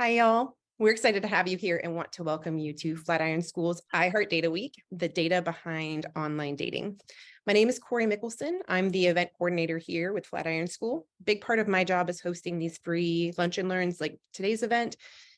Hi, y'all. We're excited to have you here and want to welcome you to Flatiron School's iHeart Data Week, the data behind online dating. My name is Corey Mickelson. I'm the event coordinator here with Flatiron School. Big part of my job is hosting these free lunch and learns like today's event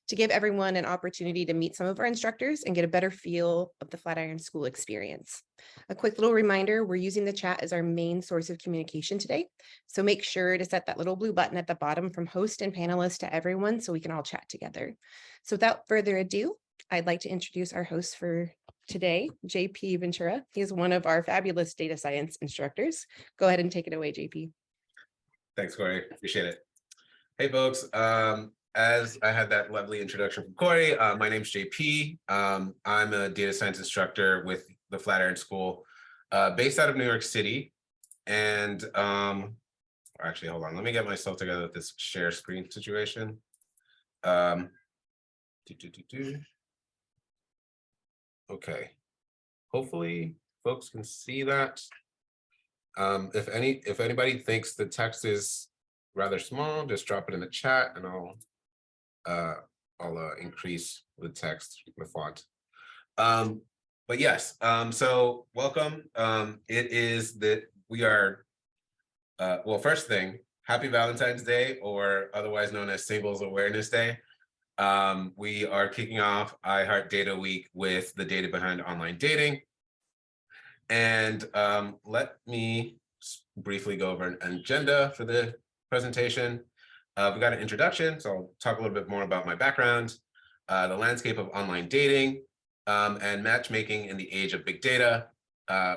to give everyone an opportunity to meet some of our instructors and get a better feel of the Flatiron School experience. A quick little reminder, we're using the chat as our main source of communication today. So make sure to set that little blue button at the bottom from host and panelists to everyone so we can all chat together. So without further ado, I'd like to introduce our host for today, JP Ventura. He is one of our fabulous data science instructors. Go ahead and take it away, JP. Thanks, Corey. Appreciate it. Hey, folks. As I had that lovely introduction from Corey, my name's JP. I'm a data science instructor with the Flatiron School, based out of New York City. And actually, hold on. Let me get myself together with this share screen situation. Okay. Hopefully, folks can see that. If anybody thinks the text is rather small, just drop it in the chat, and I'll increase the text, the font. But yes, so welcome. It is that we are. Well, first thing, happy Valentine's Day, or otherwise known as Singles Awareness Day. We are kicking off iHeart Data Week with the data behind online dating. And let me briefly go over an agenda for the presentation. We've got an introduction, so I'll talk a little bit more about my background, the landscape of online dating, and matchmaking in the age of big data,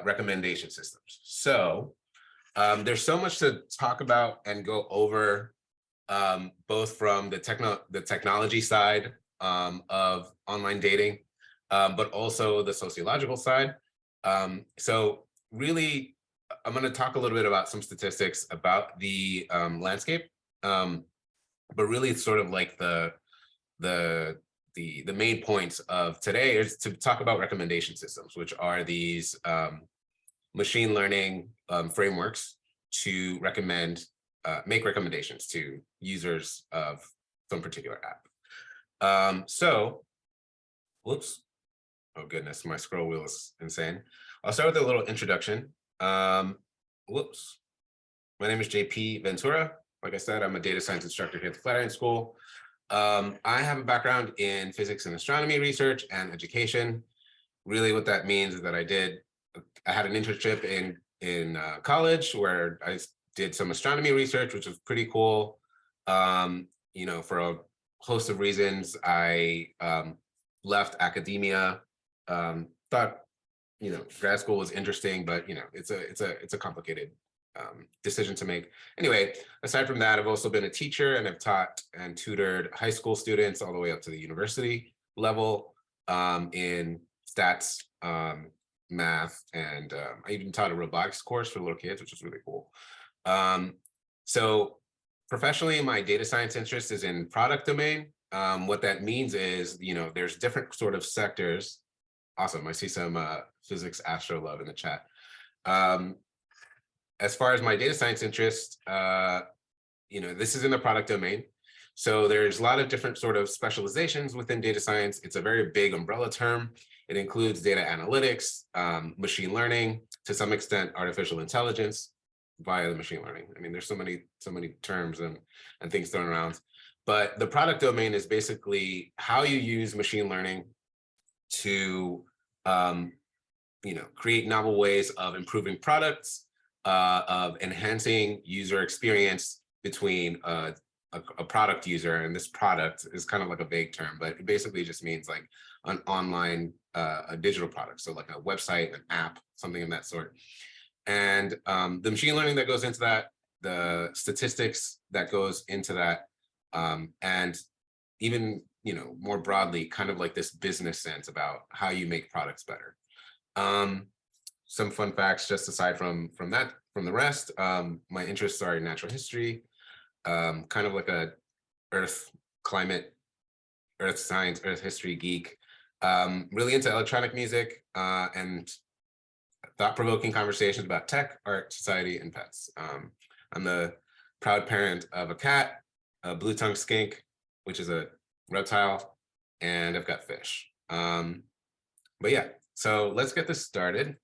recommendation systems. So there's so much to talk about and go over, both from the technology side of online dating, but also the sociological side. So really, I'm going to talk a little bit about some statistics about the landscape, but really it's sort of like the main points of today is to talk about recommendation systems, which are these machine learning frameworks to make recommendations to users of some particular app. Whoops. Oh goodness, my scroll wheel is insane. I'll start with a little introduction. Whoops. My name is JP Ventura. Like I said, I'm a data science instructor here at the Flatiron School. I have a background in physics and astronomy research and education. Really what that means is that I had an internship in college where I did some astronomy research, which was pretty cool. For a host of reasons, I left academia. Thought, grad school was interesting, but it's a complicated decision to make. Anyway, aside from that, I've also been a teacher, and I've taught and tutored high school students all the way up to the university level in stats, math, and I even taught a robotics course for little kids, which was really cool. So professionally, my data science interest is in product domain. What that means is, there's different sort of sectors. Awesome. I see some physics astro love in the chat. As far as my data science interest, this is in the product domain. So there's a lot of different sort of specializations within data science. It's a very big umbrella term. It includes data analytics, machine learning, to some extent, artificial intelligence via the machine learning. I mean, there's so many terms and things thrown around. But the product domain is basically how you use machine learning to create novel ways of improving products, of enhancing user experience between a product user, and this product is kind of like a vague term, but it basically just means like an online, a digital product, so like a website, an app, something of that sort. And the machine learning that goes into that, the statistics that goes into that, and even more broadly, kind of like this business sense about how you make products better. Some fun facts, just aside from the rest, my interests are in natural history, kind of like a earth science, earth history geek, really into electronic music, and thought-provoking conversations about tech, art, society, and pets. I'm the proud parent of a cat, a blue-tongued skink, which is a reptile, and I've got fish. But yeah, so let's get this started.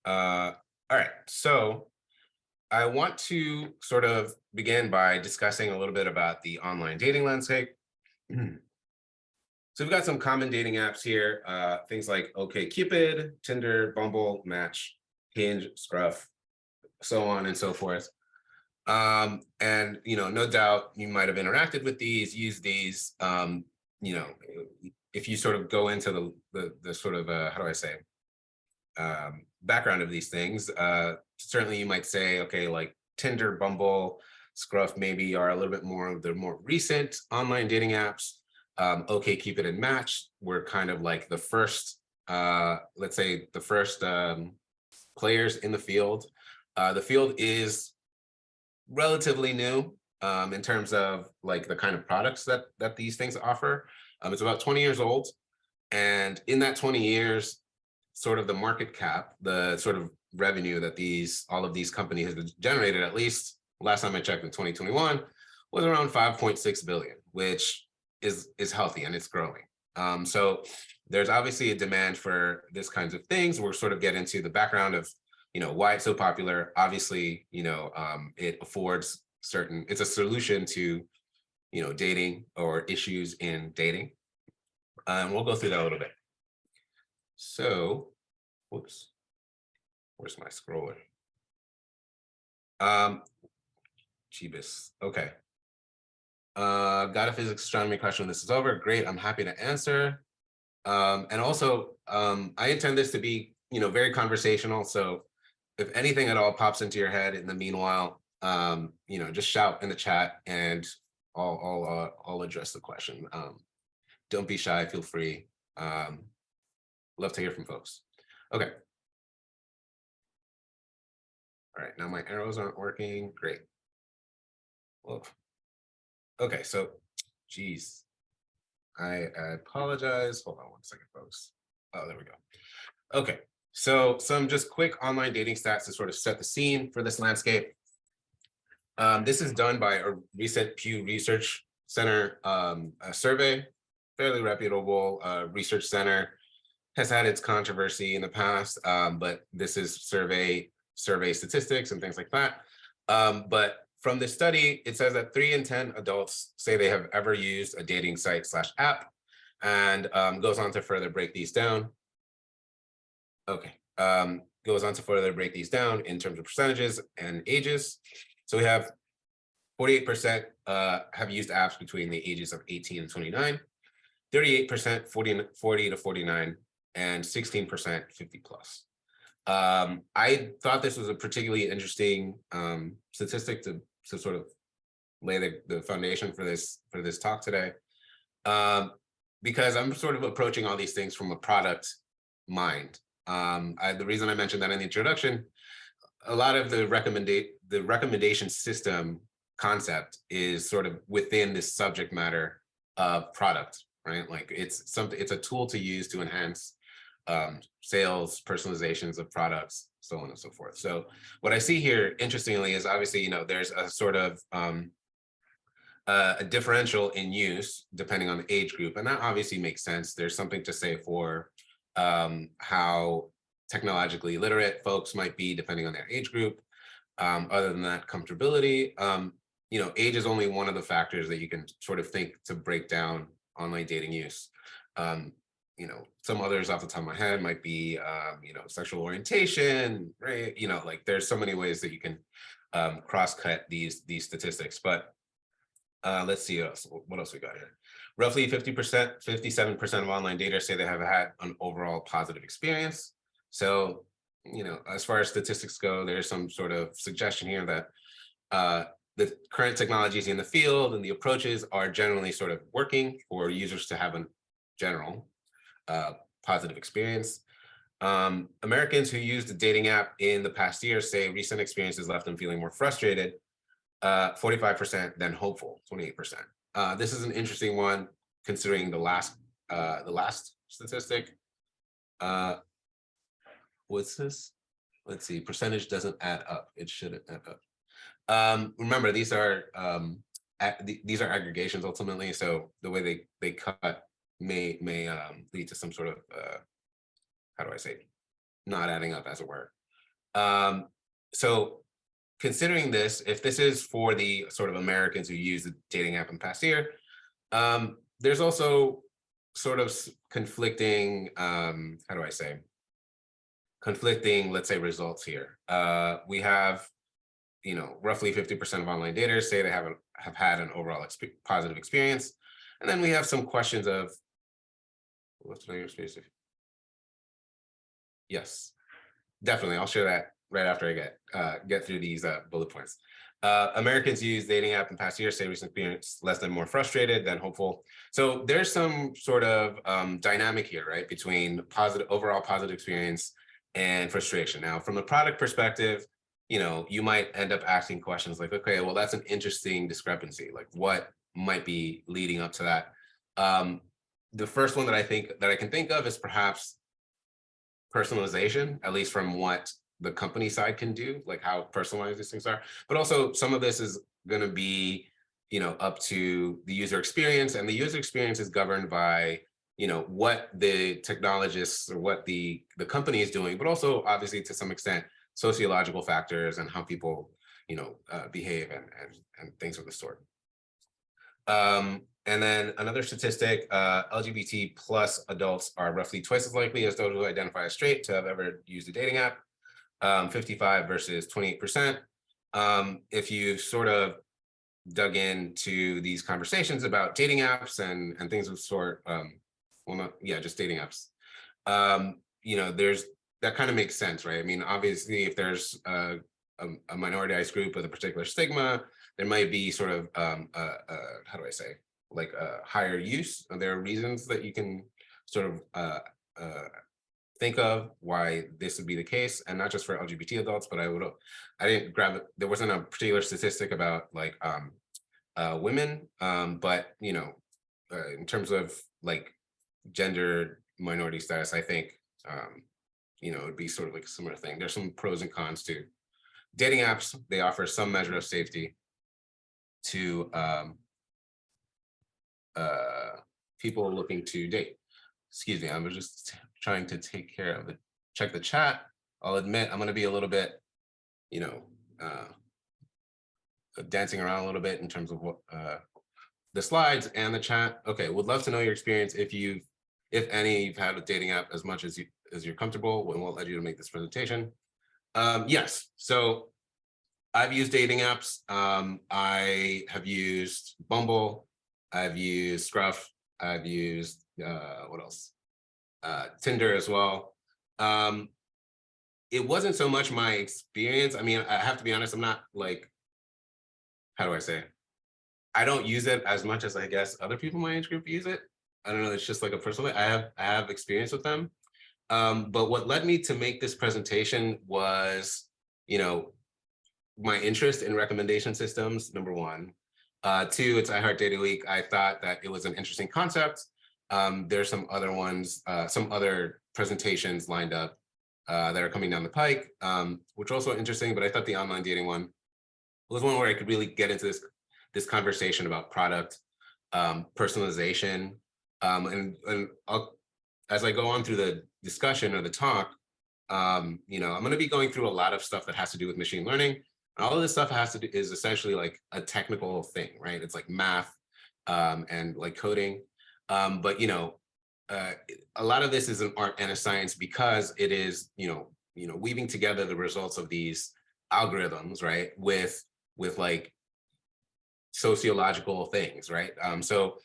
All right, so I want to sort of begin by discussing a little bit about the online dating landscape. So we've got some common dating apps here, things like OkCupid, Tinder, Bumble, Match, Hinge, Scruff, so on and so forth. And no doubt you might have interacted with these, used these. If you sort of go into the sort of how do I say background of these things, certainly you might say, okay, like Tinder, Bumble, Scruff maybe are a little bit more of the more recent online dating apps. OkCupid and Match were kind of like the first, let's say the first players in the field. The field is relatively new in terms of like the kind of products that these things offer. It's about 20 years old. And in that 20 years, sort of the market cap, the sort of revenue that all of these companies have generated, at least last time I checked in 2021, was around 5.6 billion, which is healthy and it's growing. So there's obviously a demand for this kinds of things. We'll sort of get into the background of why it's so popular. Obviously, it affords it's a solution to dating or issues in dating. And we'll go through that a little bit. So, whoops, where's my scroller? Jeebus, okay. Got a physics astronomy question when this is over. Great, I'm happy to answer. And also, I intend this to be, very conversational. So if anything at all pops into your head in the meanwhile, just shout in the chat and I'll address the question. Don't be shy, feel free. Love to hear from folks. Okay. All right, now my arrows aren't working. Great. Whoa. Okay, so, geez, I apologize. Hold on one second, folks. Oh, there we go. Okay, so some just quick online dating stats to sort of set the scene for this landscape. This is done by a recent Pew Research Center survey, fairly reputable research center, has had its controversy in the past, but this is survey statistics and things like that. But from this study, it says that 3 in 10 adults say they have ever used a dating site / app, and goes on to further break these down. Okay, goes on to further break these down in terms of percentages and ages. So we have 48% have used apps between the ages of 18 and 29, 38% 40 to 49, and 16% 50 plus. I thought this was a particularly interesting statistic to sort of lay the foundation for this talk today, because I'm sort of approaching all these things from a product mind. The reason I mentioned that in the introduction, a lot of the recommendation system concept is sort of within this subject matter of product, right? Like it's a tool to use to enhance sales, personalizations of products, so on and so forth. So what I see here, interestingly, is obviously, there's a sort of a differential in use depending on the age group. And that obviously makes sense. There's something to say for how technologically literate folks might be depending on their age group. Other than that, comfortability, age is only one of the factors that you can sort of think to break down online dating use. Some others off the top of my head might be, sexual orientation, right? Like there's so many ways that you can cross-cut these statistics, but let's see what else we got here. Roughly 50%, 57% of online daters say they have had an overall positive experience. So, as far as statistics go, there's some sort of suggestion here that the current technologies in the field and the approaches are generally sort of working for users to have a general positive experience. Americans who used a dating app in the past year say recent experiences left them feeling more frustrated, 45% than hopeful, 28%. This is an interesting one considering the last statistic. What's this? Let's see, percentage doesn't add up. It shouldn't add up. Remember, these are these are aggregations ultimately. So the way they cut may lead to some sort of how do I say, not adding up, as it were. So considering this, if this is for the sort of Americans who use the dating app in past year, there's also sort of conflicting, how do I say, conflicting, let's say, results here. We have, roughly 50% of online daters say they have had an overall positive experience. And then we have some questions of, what's your experience? Yes, definitely. I'll share that right after I get through these bullet points. Americans use dating app in past years, say recent experience less than more frustrated than hopeful. So there's some sort of dynamic here, right, between overall positive experience and frustration. Now, from a product perspective, you might end up asking questions like, okay, well, that's an interesting discrepancy. Like, what might be leading up to that? The first one that I can think of is perhaps personalization, at least from what the company side can do, like how personalized these things are. But also some of this is going to be, up to the user experience, and the user experience is governed by, what the technologists or what the company is doing, but also obviously to some extent sociological factors and how people, behave and things of the sort. And then another statistic, LGBT plus adults are roughly twice as likely as those who identify as straight to have ever used a dating app, 55 versus 28%. If you sort of dug into these conversations about dating apps and things of the sort, just dating apps, there's, that kind of makes sense, right? I mean, obviously, if there's a minoritized group with a particular stigma, there might be sort of, how do I say, like a higher use. There are reasons that you can sort of think of why this would be the case, and not just for LGBT adults, but I didn't grab it. There wasn't a particular statistic about like women, but in terms of like gender minority status, I think it would be sort of like a similar thing. There's some pros and cons to dating apps. They offer some measure of safety to people looking to date. Excuse me, I was just trying to check the chat. I'll admit I'm going to be a little bit, dancing around a little bit in terms of what the slides and the chat. Okay, would love to know your experience if any you've had a dating app as much as you're comfortable, and we'll let you make this presentation. Yes, so I've used dating apps. I have used Bumble. I've used Scruff. I've used what else? Tinder as well. It wasn't so much my experience. I mean, I have to be honest, I'm not like, how do I say? I don't use it as much as I guess other people in my age group use it. I don't know, it's just like a personal, I have experience with them. But what led me to make this presentation was, my interest in recommendation systems, number one. Two, it's I Heart Data Week. I thought that it was an interesting concept. There's some other ones, some other presentations lined up that are coming down the pike, which are also interesting, but I thought the online dating one was one where I could really get into this conversation about product, personalization, and as I go on through the discussion or the talk, I'm going to be going through a lot of stuff that has to do with machine learning. And all of this stuff is essentially like a technical thing, right? It's like math and like coding. But a lot of this is an art and a science because it is, weaving together the results of these algorithms, right, with like sociological things, right? So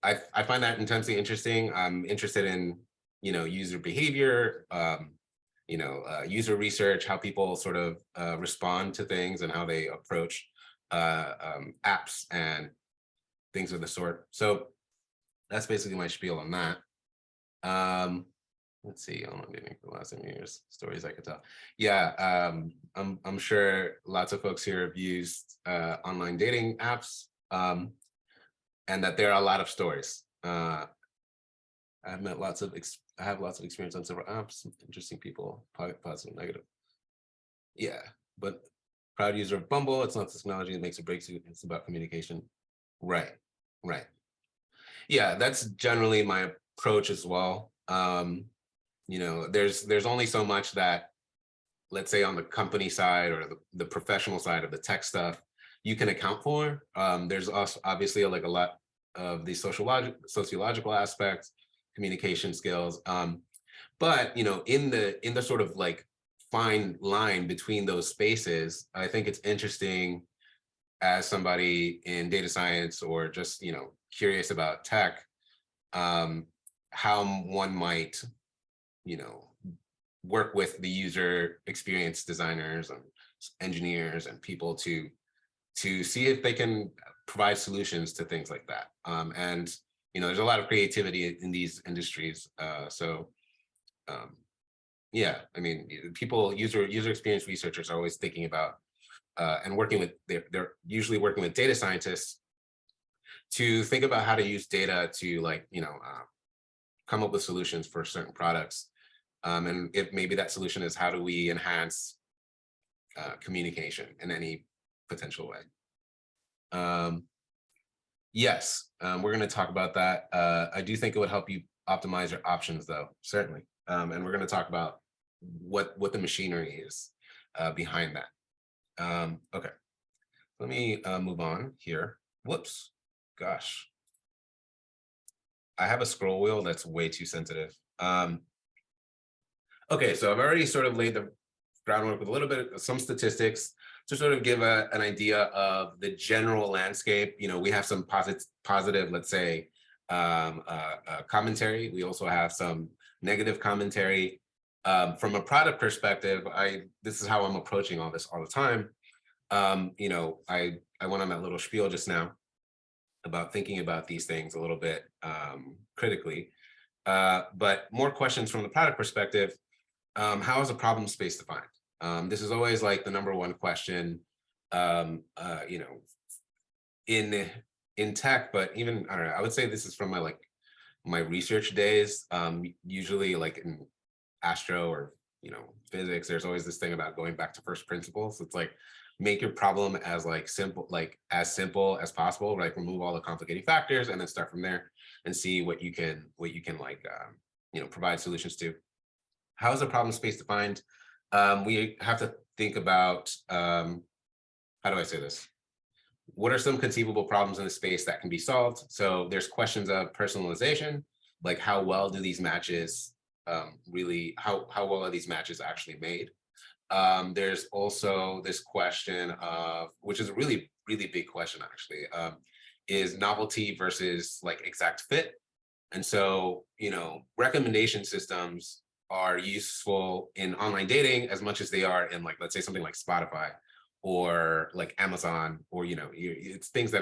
I find that intensely interesting. I'm interested in user behavior, user research, how people sort of respond to things and how they approach apps and things of the sort. So that's basically my spiel on that. Let's see, I'm getting the last years stories I could tell. Yeah, I'm sure lots of folks here have used online dating apps, and that there are a lot of stories. I have lots of experience on several apps, interesting people, positive, negative. Yeah, but Proud user of Bumble. It's not technology that makes a breakthrough. It's about communication. Right. Right. Yeah, that's generally my approach as well. There's only so much that, let's say on the company side or the professional side of the tech stuff, you can account for. There's also obviously like a lot of the sociological aspects, communication skills. But in the sort of like fine line between those spaces, I think it's interesting as somebody in data science or just curious about tech, how one might work with the user experience designers and engineers and people to see if they can provide solutions to things like that. And there's a lot of creativity in these industries. Yeah, I mean, user experience researchers are always thinking about and working with, they're usually working with data scientists to think about how to use data to come up with solutions for certain products. And if maybe that solution is how do we enhance communication in any potential way. Yes, we're going to talk about that. I do think it would help you optimize your options though, certainly. And we're going to talk about what the machinery is behind that. Okay, let me move on here. Whoops, gosh. I have a scroll wheel that's way too sensitive. Okay, so I've already sort of laid the groundwork with a little bit of some statistics to sort of give an idea of the general landscape. We have some positive, let's say, commentary. We also have some negative commentary. From a product perspective, this is how I'm approaching all this all the time. I went on that little spiel just now about thinking about these things a little bit critically. But more questions from the product perspective. How is a problem space defined? This is always like the number one question, in tech, but even, I don't know, I would say this is from my research days. Usually like in astro or, physics, there's always this thing about going back to first principles. It's like, make your problem as as simple as possible, like remove all the complicating factors and then start from there and see what you can provide solutions to. How is a problem space defined? We have to think about, how do I say this? What are some conceivable problems in the space that can be solved? So there's questions of personalization, like how well do these matches how well are these matches actually made? There's also this question of, which is a really, really big question actually, is novelty versus like exact fit. And so, recommendation systems are useful in online dating as much as they are in let's say something like Spotify or like Amazon, or, it's things that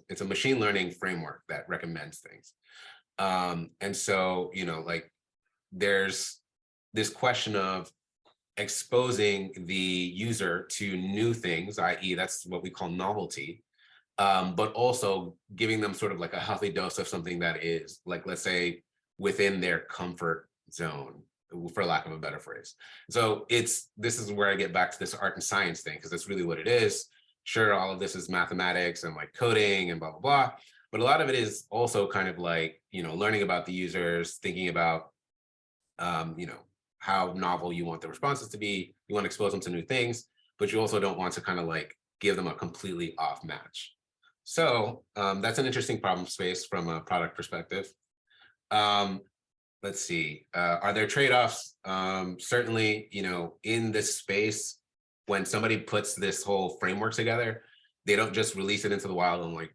it's a machine learning framework that recommends things. And so, there's this question of exposing the user to new things, i.e. that's what we call novelty, but also giving them sort of like a healthy dose of something that is let's say within their comfort zone, for lack of a better phrase. So this is where I get back to this art and science thing, because that's really what it is. Sure, all of this is mathematics and like coding and blah, blah, blah. But a lot of it is also kind of like, learning about the users, thinking about, how novel you want the responses to be. You want to expose them to new things, but you also don't want to kind of like give them a completely off match. So that's an interesting problem space from a product perspective. Let's see, are there trade-offs? Certainly, in this space, when somebody puts this whole framework together, they don't just release it into the wild and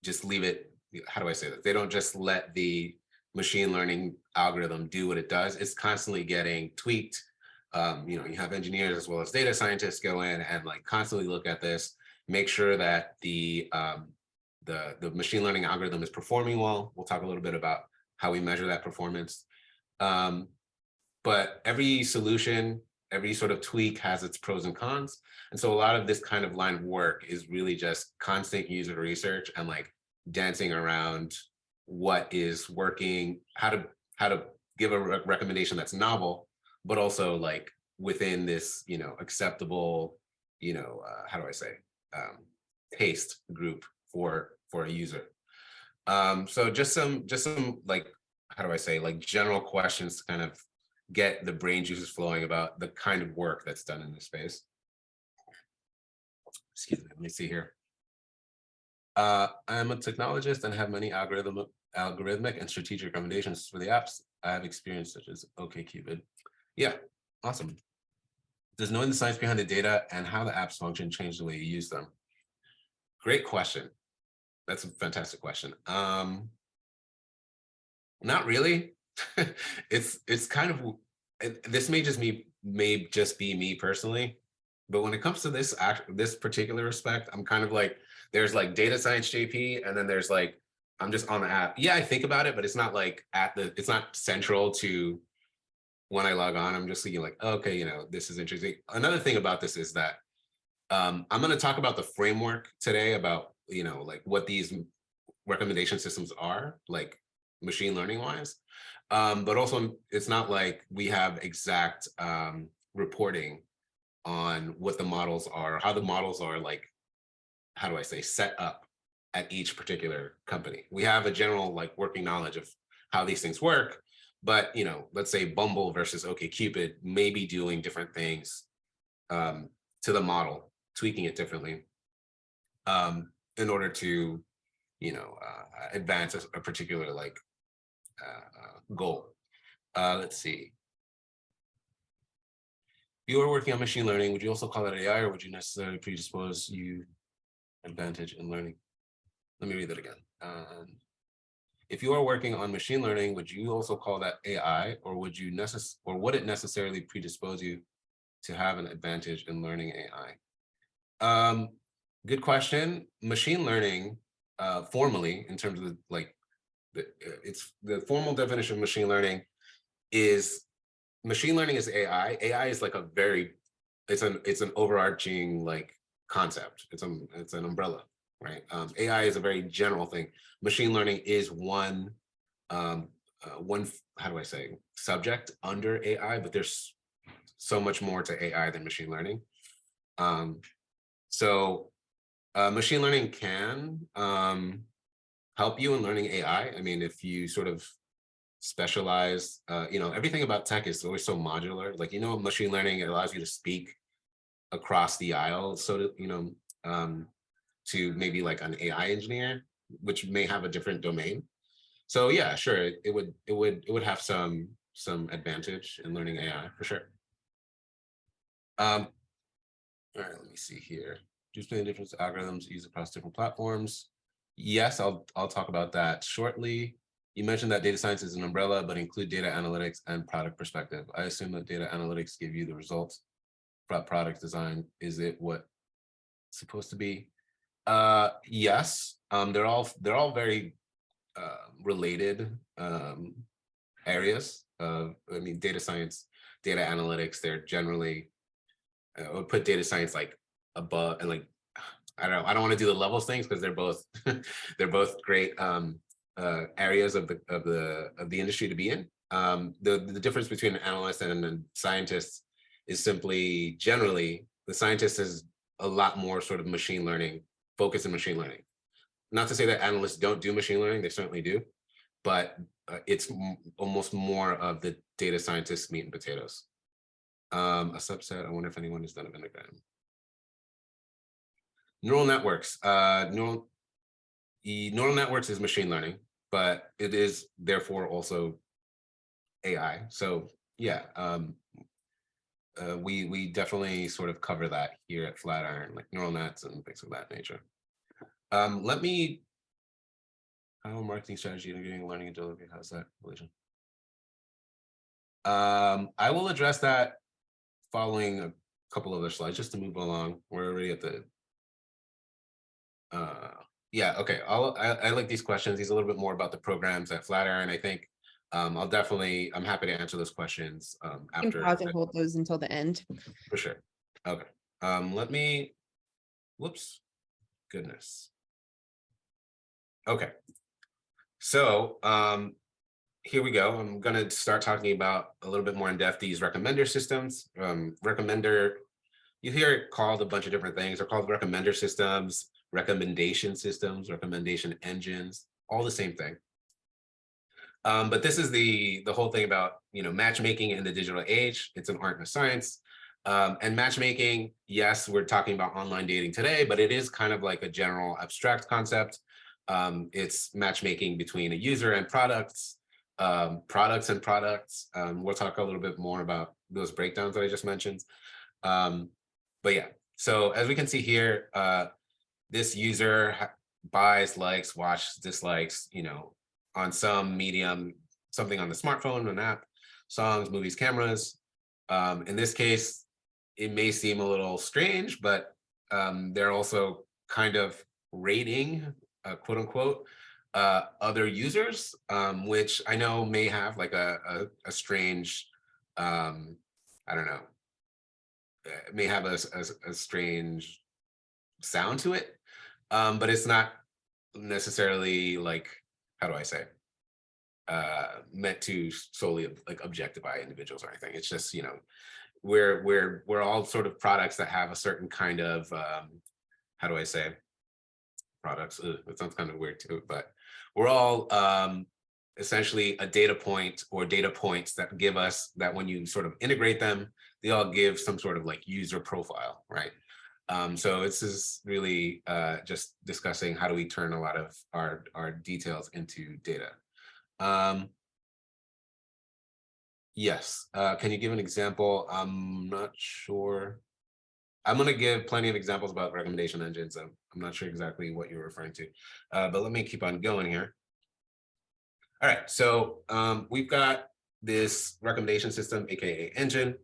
just leave it. How do I say that? They don't just let the machine learning algorithm do what it does. It's constantly getting tweaked. You have engineers as well as data scientists go in and constantly look at this, make sure that the machine learning algorithm is performing well. We'll talk a little bit about how we measure that performance. But every solution, every sort of tweak has its pros and cons. And so a lot of this kind of line of work is really just constant user research and dancing around what is working, how to give a recommendation that's novel, but also within this, acceptable how do I say, taste group for a user. So just some like, how do I say, like general questions to kind of get the brain juices flowing about the kind of work that's done in this space. Excuse me, let me see here. I'm a technologist and have many algorithmic and strategic recommendations for the apps I have experience, such as OkCupid. Yeah, awesome. Does knowing the science behind the data and how the apps function change the way you use them? Great question. That's a fantastic question. Not really. It's kind of, this may just be me personally, but when it comes to this particular respect, I'm kind of like, there's like data science JP, and then there's like, I'm just on the app. Yeah, I think about it, but it's not like it's not central to when I log on. I'm just thinking like, okay, this is interesting. Another thing about this is that I'm going to talk about the framework today, about like what these recommendation systems are, like machine learning wise, but also it's not like we have exact reporting on what the models are, how the models are, like, how do I say, set up at each particular company. We have a general like working knowledge of how these things work, but let's say Bumble versus OkCupid may be doing different things to the model, tweaking it differently in order to advance a particular like goal. Let's see. If you are working on machine learning, would you also call it AI, or would you necessarily predispose you advantage in learning? Let me read that again. If you are working on machine learning, would you also call that AI, or would it necessarily predispose you to have an advantage in learning AI? Good question. Machine learning, formally, in terms of like, the formal definition of machine learning is AI. AI is like it's an overarching like concept. It's an umbrella, right? AI is a very general thing. Machine learning is one, how do I say, subject under AI, but there's so much more to AI than machine learning. So machine learning can help you in learning AI. I mean, if you sort of specialize, everything about tech is always so modular. Like, machine learning, it allows you to speak across the aisle. So, to maybe like an AI engineer, which may have a different domain. So yeah, sure, it would have some advantage in learning AI for sure. All right, let me see here. Do you explain the difference of algorithms used across different platforms? Yes, I'll talk about that shortly. You mentioned that data science is an umbrella, but include data analytics and product perspective. I assume that data analytics give you the results. Product design, is it what it's supposed to be? Yes, they're all very related areas of, data science, data analytics. They're generally, I would put data science like above, and like, I don't want to do the levels things because they're both they're both great areas of the industry to be in. The difference between an analyst and a scientist is simply, generally, the scientist is a lot more sort of machine learning, focused in machine learning. Not to say that analysts don't do machine learning, they certainly do, but it's almost more of the data scientist meat and potatoes. A subset, I wonder if anyone has done a Venn diagram. Neural networks. Neural networks is machine learning, but it is therefore also AI. So yeah, we definitely sort of cover that here at Flatiron, like neural nets and things of that nature. Let me, how marketing strategy, integrating learning and delivery, how's that relation? I will address that following a couple other slides just to move along. We're already at the, yeah, okay. I like these questions. These are a little bit more about the programs at Flatiron, I think. I'm happy to answer those questions after. You can pause and hold those until the end. For sure. Okay. Let me, whoops, goodness. Okay. So here we go. I'm going to start talking about a little bit more in depth these recommender systems. Recommender you hear it called a bunch of different things. They're called recommender systems, recommendation systems, recommendation engines, all the same thing. But this is the whole thing about, matchmaking in the digital age. It's an art and a science. And matchmaking, yes, we're talking about online dating today, but it is kind of like a general abstract concept. It's matchmaking between a user and products, products and products. We'll talk a little bit more about those breakdowns that I just mentioned. But yeah, so as we can see here, this user buys, likes, watches, dislikes, on some medium, something on the smartphone, an app, songs, movies, cameras. In this case, it may seem a little strange, but they're also kind of rating, quote unquote, other users, which I know may have like a strange, I don't know, it may have a strange sound to it, but it's not necessarily like, how do I say, meant to solely like objectify individuals or anything. It's just, we're all sort of products that have a certain kind of, how do I say, products. It sounds kind of weird too, but we're all essentially a data point or data points that give us that when you sort of integrate them, they all give some sort of like user profile, right? So this is really just discussing how do we turn a lot of our details into data. Yes, can you give an example? I'm not sure. I'm going to give plenty of examples about recommendation engines. I'm not sure exactly what you're referring to, but let me keep on going here. All right, so we've got this recommendation system, aka engine.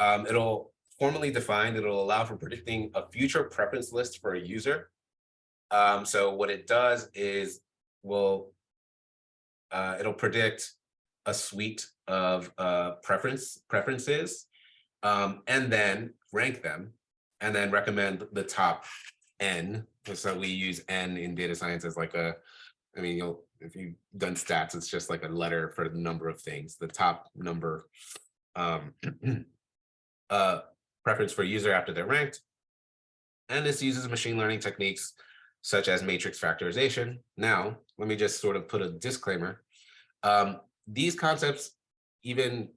It'll formally defined, it'll allow for predicting a future preference list for a user. So what it does is it'll predict a suite of preferences, and then rank them, and then recommend the top N. So we use N in data science as like if you've done stats, it's just like a letter for the number of things, the top number preference for user after they're ranked. And this uses machine learning techniques such as matrix factorization. Now, let me just sort of put a disclaimer. These concepts, even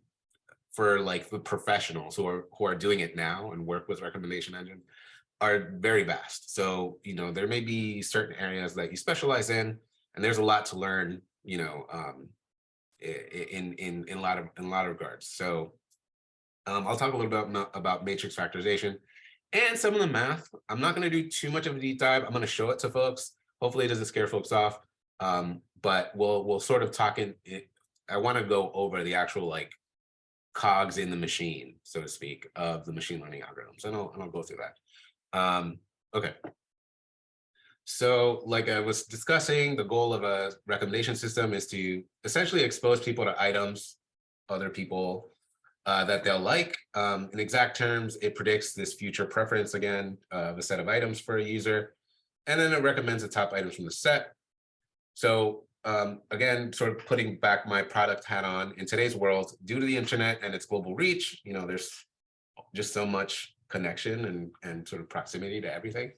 for like the professionals who are doing it now and work with recommendation engine, are very vast. So, there may be certain areas that you specialize in, and there's a lot to learn, in a lot of regards. So I'll talk a little bit about matrix factorization and some of the math. I'm not going to do too much of a deep dive. I'm going to show it to folks. Hopefully it doesn't scare folks off. But we'll sort of talk in it. I want to go over the actual like cogs in the machine, so to speak, of the machine learning algorithms. And I'll go through that. Okay. So like I was discussing, the goal of a recommendation system is to essentially expose people to items, other people that they'll like. In exact terms, it predicts this future preference again of a set of items for a user, and then it recommends the top items from the set. So again, sort of putting back my product hat on, in today's world, due to the internet and its global reach, there's just so much connection and sort of proximity to everything.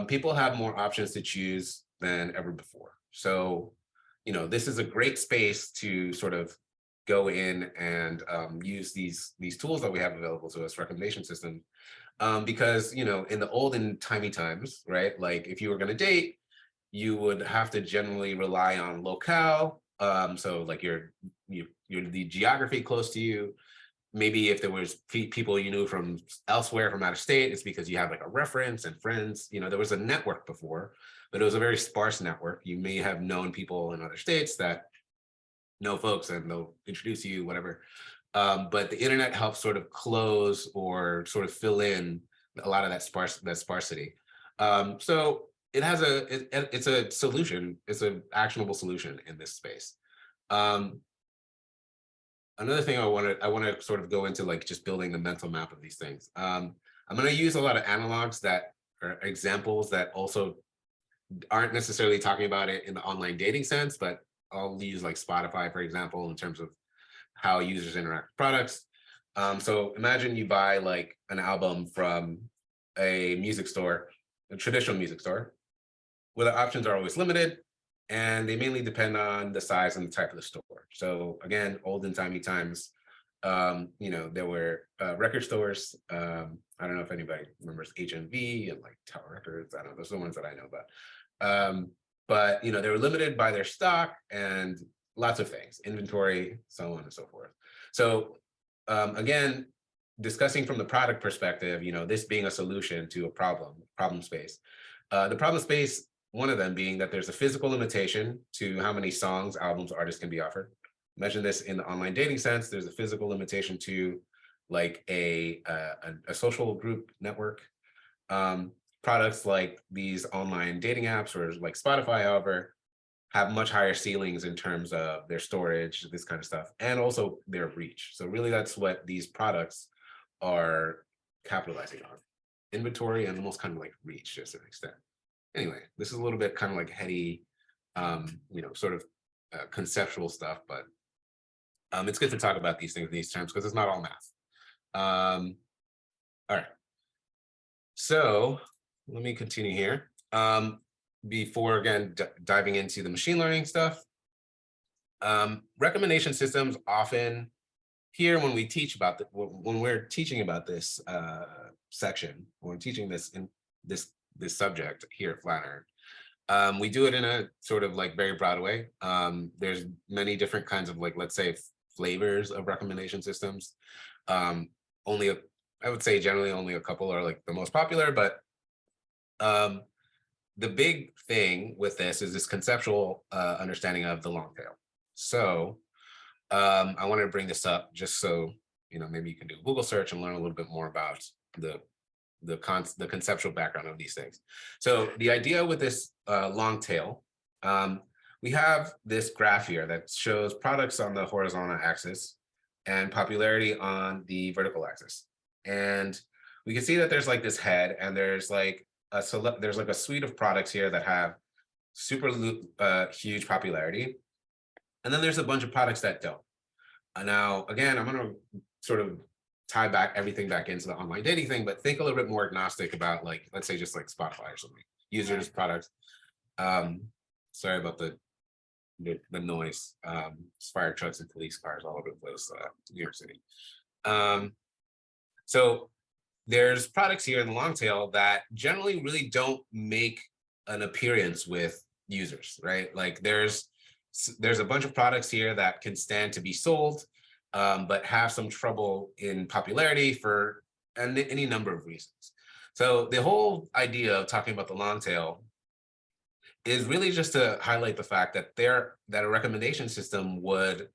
People have more options to choose than ever before. So, this is a great space to sort of go in and use these tools that we have available to us, recommendation system, because, in the olden timey times, right? Like if you were going to date, you would have to generally rely on locale. So like your the geography close to you. Maybe if there was people you knew from elsewhere, from out of state, it's because you have like a reference and friends. There was a network before, but it was a very sparse network. You may have known people in other states that know folks and they'll introduce you, whatever. But the internet helps sort of close or sort of fill in a lot of that sparsity. So it has it's a solution. It's an actionable solution in this space. Another thing I want to sort of go into, like just building the mental map of these things. I'm going to use a lot of analogs that are examples that also aren't necessarily talking about it in the online dating sense, but I'll use like Spotify, for example, in terms of how users interact with products. So imagine you buy like an album from a music store, a traditional music store, where the options are always limited and they mainly depend on the size and the type of the store. So again, olden timey times, there were record stores. I don't know if anybody remembers HMV and like Tower Records. I don't know, those are the ones that I know about. But they were limited by their stock and lots of things, inventory, so on and so forth. So again, discussing from the product perspective, this being a solution to a problem space. The problem space, one of them being that there's a physical limitation to how many songs, albums, artists can be offered. Mention this in the online dating sense. There's a physical limitation to like a social group network. Products like these online dating apps or like Spotify, however, have much higher ceilings in terms of their storage, this kind of stuff, and also their reach. So really that's what these products are capitalizing on. Inventory and almost kind of like reach to a certain extent. Anyway, this is a little bit kind of like heady, sort of conceptual stuff, but it's good to talk about these things in these terms because it's not all math. All right. So let me continue here. Before again diving into the machine learning stuff, recommendation systems often here when we teach about when we're teaching about this section, when we're teaching this in this subject here at Flatiron, we do it in a sort of like very broad way. There's many different kinds of like, let's say, flavors of recommendation systems. I would say generally only a couple are like the most popular, but the big thing with this is this conceptual understanding of the long tail. So I wanted to bring this up just so, maybe you can do a Google search and learn a little bit more about the conceptual background of these things. So the idea with this long tail, we have this graph here that shows products on the horizontal axis and popularity on the vertical axis. And we can see that there's like this head and there's like there's like a suite of products here that have super huge popularity. And then there's a bunch of products that don't. Now, again, I'm going to sort of tie back everything back into the online dating thing, but think a little bit more agnostic about like, let's say just like Spotify or something, users, products. Sorry about the noise. Fire trucks and police cars all over the place, New York City. So there's products here in the long tail that generally really don't make an appearance with users, right? Like there's a bunch of products here that can stand to be sold, but have some trouble in popularity for any number of reasons. So the whole idea of talking about the long tail is really just to highlight the fact that a recommendation system would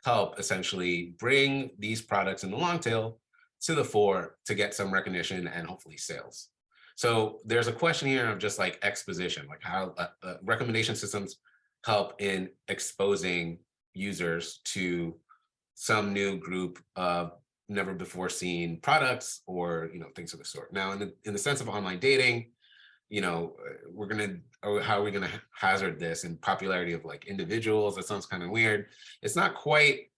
help essentially bring these products in the long tail to the fore to get some recognition and hopefully sales. So there's a question here of just like exposition, like how recommendation systems help in exposing users to some new group of never before seen products or things of the sort. Now, in the sense of online dating, how are we gonna hazard this in popularity of like individuals? That sounds kind of weird. It's not quite.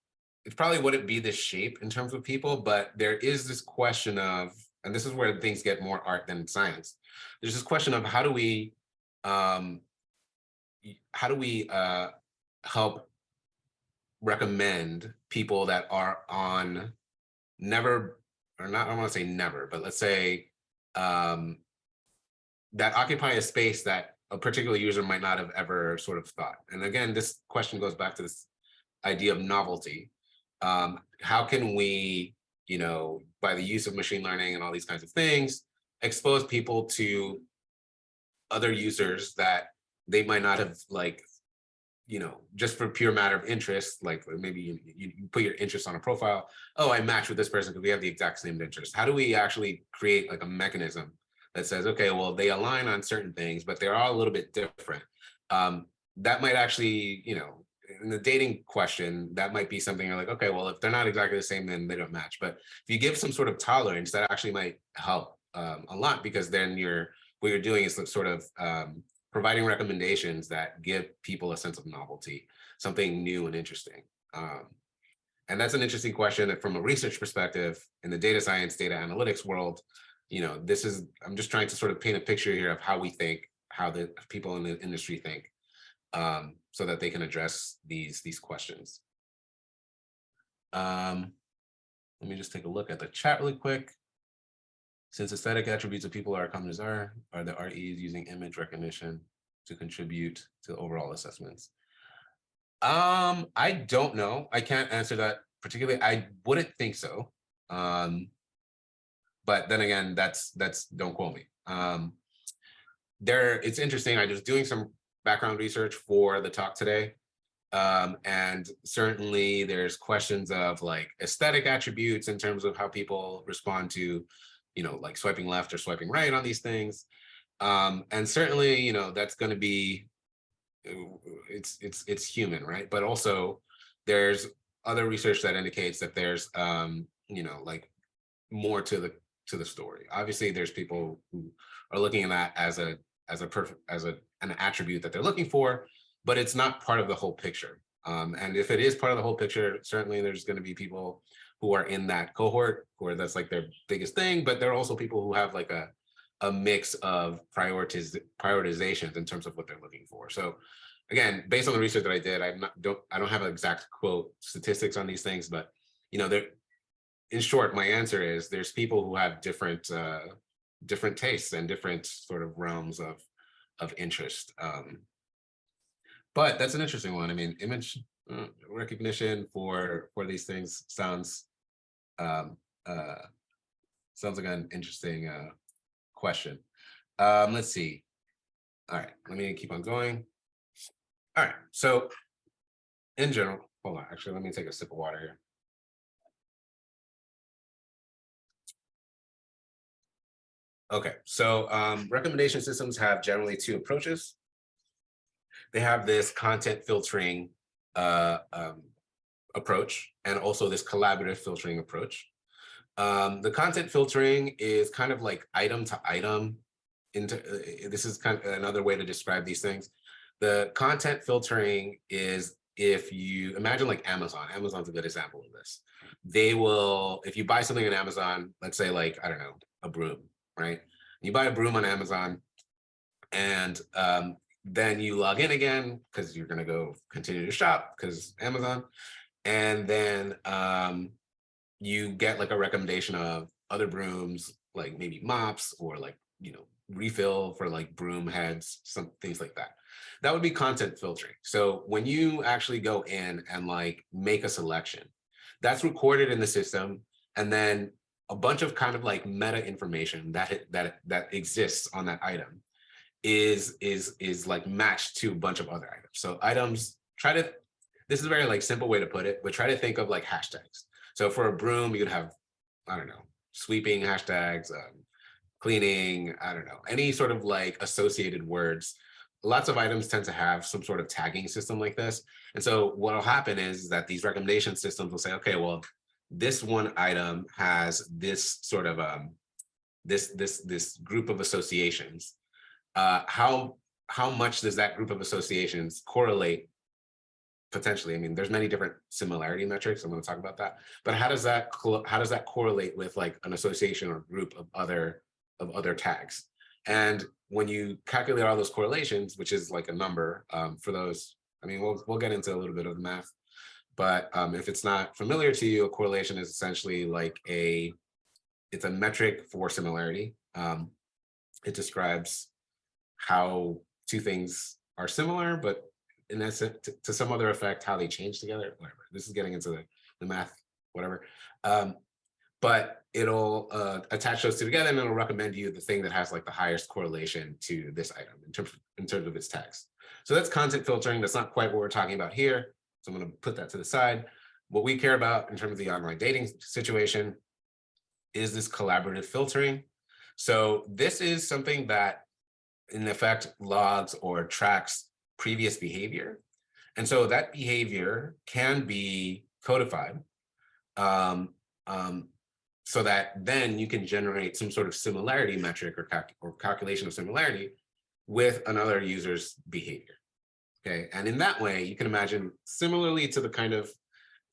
It probably wouldn't be this shape in terms of people, but there is this question of, and this is where things get more art than science. There's this question of how do we help recommend people that are on never, or not, I don't want to say never, but let's say that occupy a space that a particular user might not have ever sort of thought. And again, this question goes back to this idea of novelty. How can we, by the use of machine learning and all these kinds of things, expose people to other users that they might not have like, just for pure matter of interest, like maybe you put your interest on a profile. Oh, I match with this person because we have the exact same interest. How do we actually create like a mechanism that says, okay, well, they align on certain things, but they're all a little bit different. That might actually, in the dating question, that might be something you're like, okay, well, if they're not exactly the same, then they don't match. But if you give some sort of tolerance, that actually might help a lot, because then what you're doing is sort of providing recommendations that give people a sense of novelty, something new and interesting. And that's an interesting question that from a research perspective in the data science, data analytics world, I'm just trying to sort of paint a picture here of how we think, how the people in the industry think, so that they can address these questions. Let me just take a look at the chat really quick. Since aesthetic attributes of people our companies are the REs using image recognition to contribute to overall assessments? I don't know. I can't answer that particularly. I wouldn't think so. But then again, that's don't quote me. It's interesting. I was doing some background research for the talk today. And certainly there's questions of like aesthetic attributes in terms of how people respond to, like swiping left or swiping right on these things. And certainly, that's going to be, it's human, right? But also there's other research that indicates that there's, like more to the story. Obviously, there's people who are looking at that as an attribute that they're looking for, but it's not part of the whole picture. And if it is part of the whole picture, certainly there's going to be people who are in that cohort where that's like their biggest thing, but there are also people who have like a mix of prioritizations in terms of what they're looking for. So again, based on the research that I did, I don't have an exact quote statistics on these things, but in short, my answer is there's people who have different tastes and different sort of realms of interest. But that's an interesting one. I mean, image recognition for these things sounds like an interesting question. Let's see. All right, let me keep on going. All right, so in general, hold on, actually, let me take a sip of water here. Okay, so recommendation systems have generally two approaches. They have this content filtering approach and also this collaborative filtering approach. The content filtering is kind of like item to item. This is kind of another way to describe these things. The content filtering is if you imagine like Amazon. Amazon's a good example of this. They will, if you buy something on Amazon, let's say like, I don't know, a broom, right? You buy a broom on Amazon and then you log in again because you're going to go continue to shop because Amazon. And then you get like a recommendation of other brooms, like maybe mops or like, refill for like broom heads, some things like that. That would be content filtering. So when you actually go in and like make a selection, that's recorded in the system. And then a bunch of kind of like meta information that exists on that item is like matched to a bunch of other items. So items, this is a very like simple way to put it, but try to think of like hashtags. So for a broom, you'd have, I don't know, sweeping hashtags, cleaning, I don't know, any sort of like associated words. Lots of items tend to have some sort of tagging system like this. And so what'll happen is that these recommendation systems will say, okay, well, this one item has this sort of this group of associations. How much does that group of associations correlate potentially? I mean, there's many different similarity metrics. I'm going to talk about that. But how does that correlate with like an association or group of other tags? And when you calculate all those correlations, which is like a number for those, I mean, we'll get into a little bit of the math. But if it's not familiar to you, a correlation is essentially like it's a metric for similarity. It describes how two things are similar, but in essence, to some other effect, how they change together, whatever. This is getting into the math, whatever. But it'll attach those two together and it'll recommend you the thing that has like the highest correlation to this item in terms of its tags. So that's content filtering. That's not quite what we're talking about here. So I'm going to put that to the side. What we care about in terms of the online dating situation is this collaborative filtering. So this is something that in effect logs or tracks previous behavior. And so that behavior can be codified so that then you can generate some sort of similarity metric or calculation of similarity with another user's behavior. Okay, and in that way, you can imagine similarly to the kind of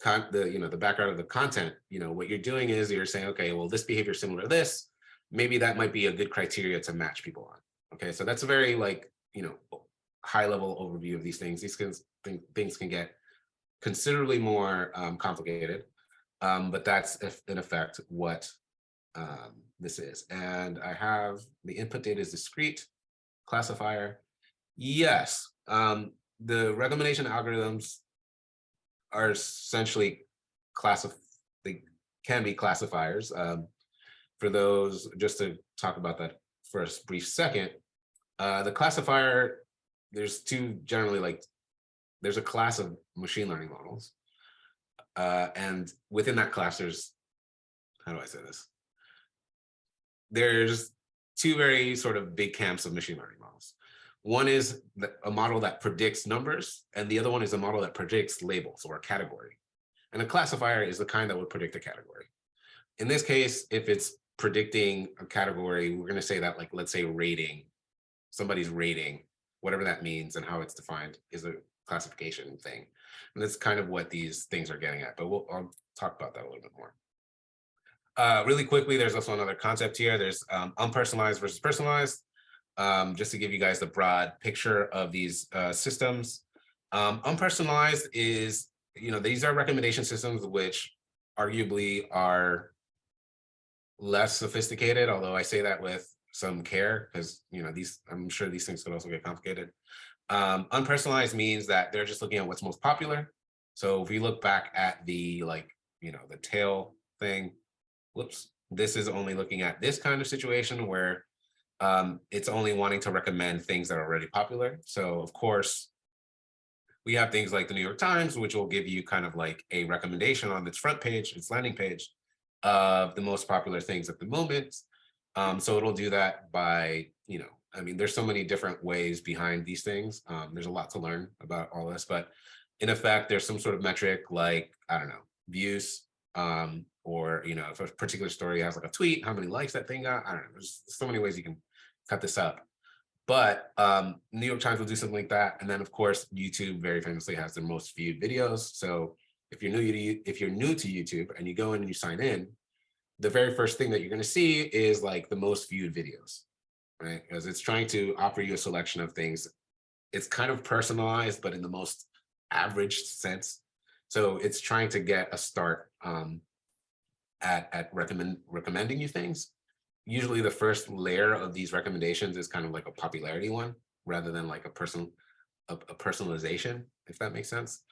the background of the content, what you're doing is you're saying, okay, well, this behavior is similar to this. Maybe that might be a good criteria to match people on. Okay, so that's a very high level overview of these things. Things can get considerably more complicated, but that's in effect what this is. And I have the input data is discrete classifier. Yes, the recommendation algorithms are essentially they can be classifiers. For those, just to talk about that for a brief second, the classifier, there's a class of machine learning models. And within that class, how do I say this? There's two very sort of big camps of machine learning models. One is a model that predicts numbers, and the other one is a model that predicts labels or a category. And a classifier is the kind that would predict a category. In this case, if it's predicting a category, we're going to say that, like, let's say rating, somebody's rating, whatever that means and how it's defined is a classification thing. And that's kind of what these things are getting at, but I'll talk about that a little bit more. Really quickly, there's also another concept here. There's unpersonalized versus personalized. Just to give you guys the broad picture of these systems. Unpersonalized is, these are recommendation systems which arguably are less sophisticated, although I say that with some care because, I'm sure these things could also get complicated. Unpersonalized means that they're just looking at what's most popular. So if we look back at the the tail thing, whoops, this is only looking at this kind of situation where it's only wanting to recommend things that are already popular. So of course, we have things like the New York Times, which will give you kind of like a recommendation on its front page, its landing page of the most popular things at the moment. So it'll do that by, there's so many different ways behind these things. There's a lot to learn about all this, but in effect, there's some sort of metric like, I don't know, views, or, if a particular story has like a tweet, how many likes that thing got, I don't know, there's so many ways you can cut this up. But New York Times will do something like that. And then of course, YouTube very famously has their most viewed videos. So if you're new to YouTube and you go in and you sign in, the very first thing that you're going to see is like the most viewed videos, right? Because it's trying to offer you a selection of things. It's kind of personalized, but in the most average sense. So it's trying to get a start at recommending you things. Usually the first layer of these recommendations is kind of like a popularity one rather than like a personalization, if that makes sense.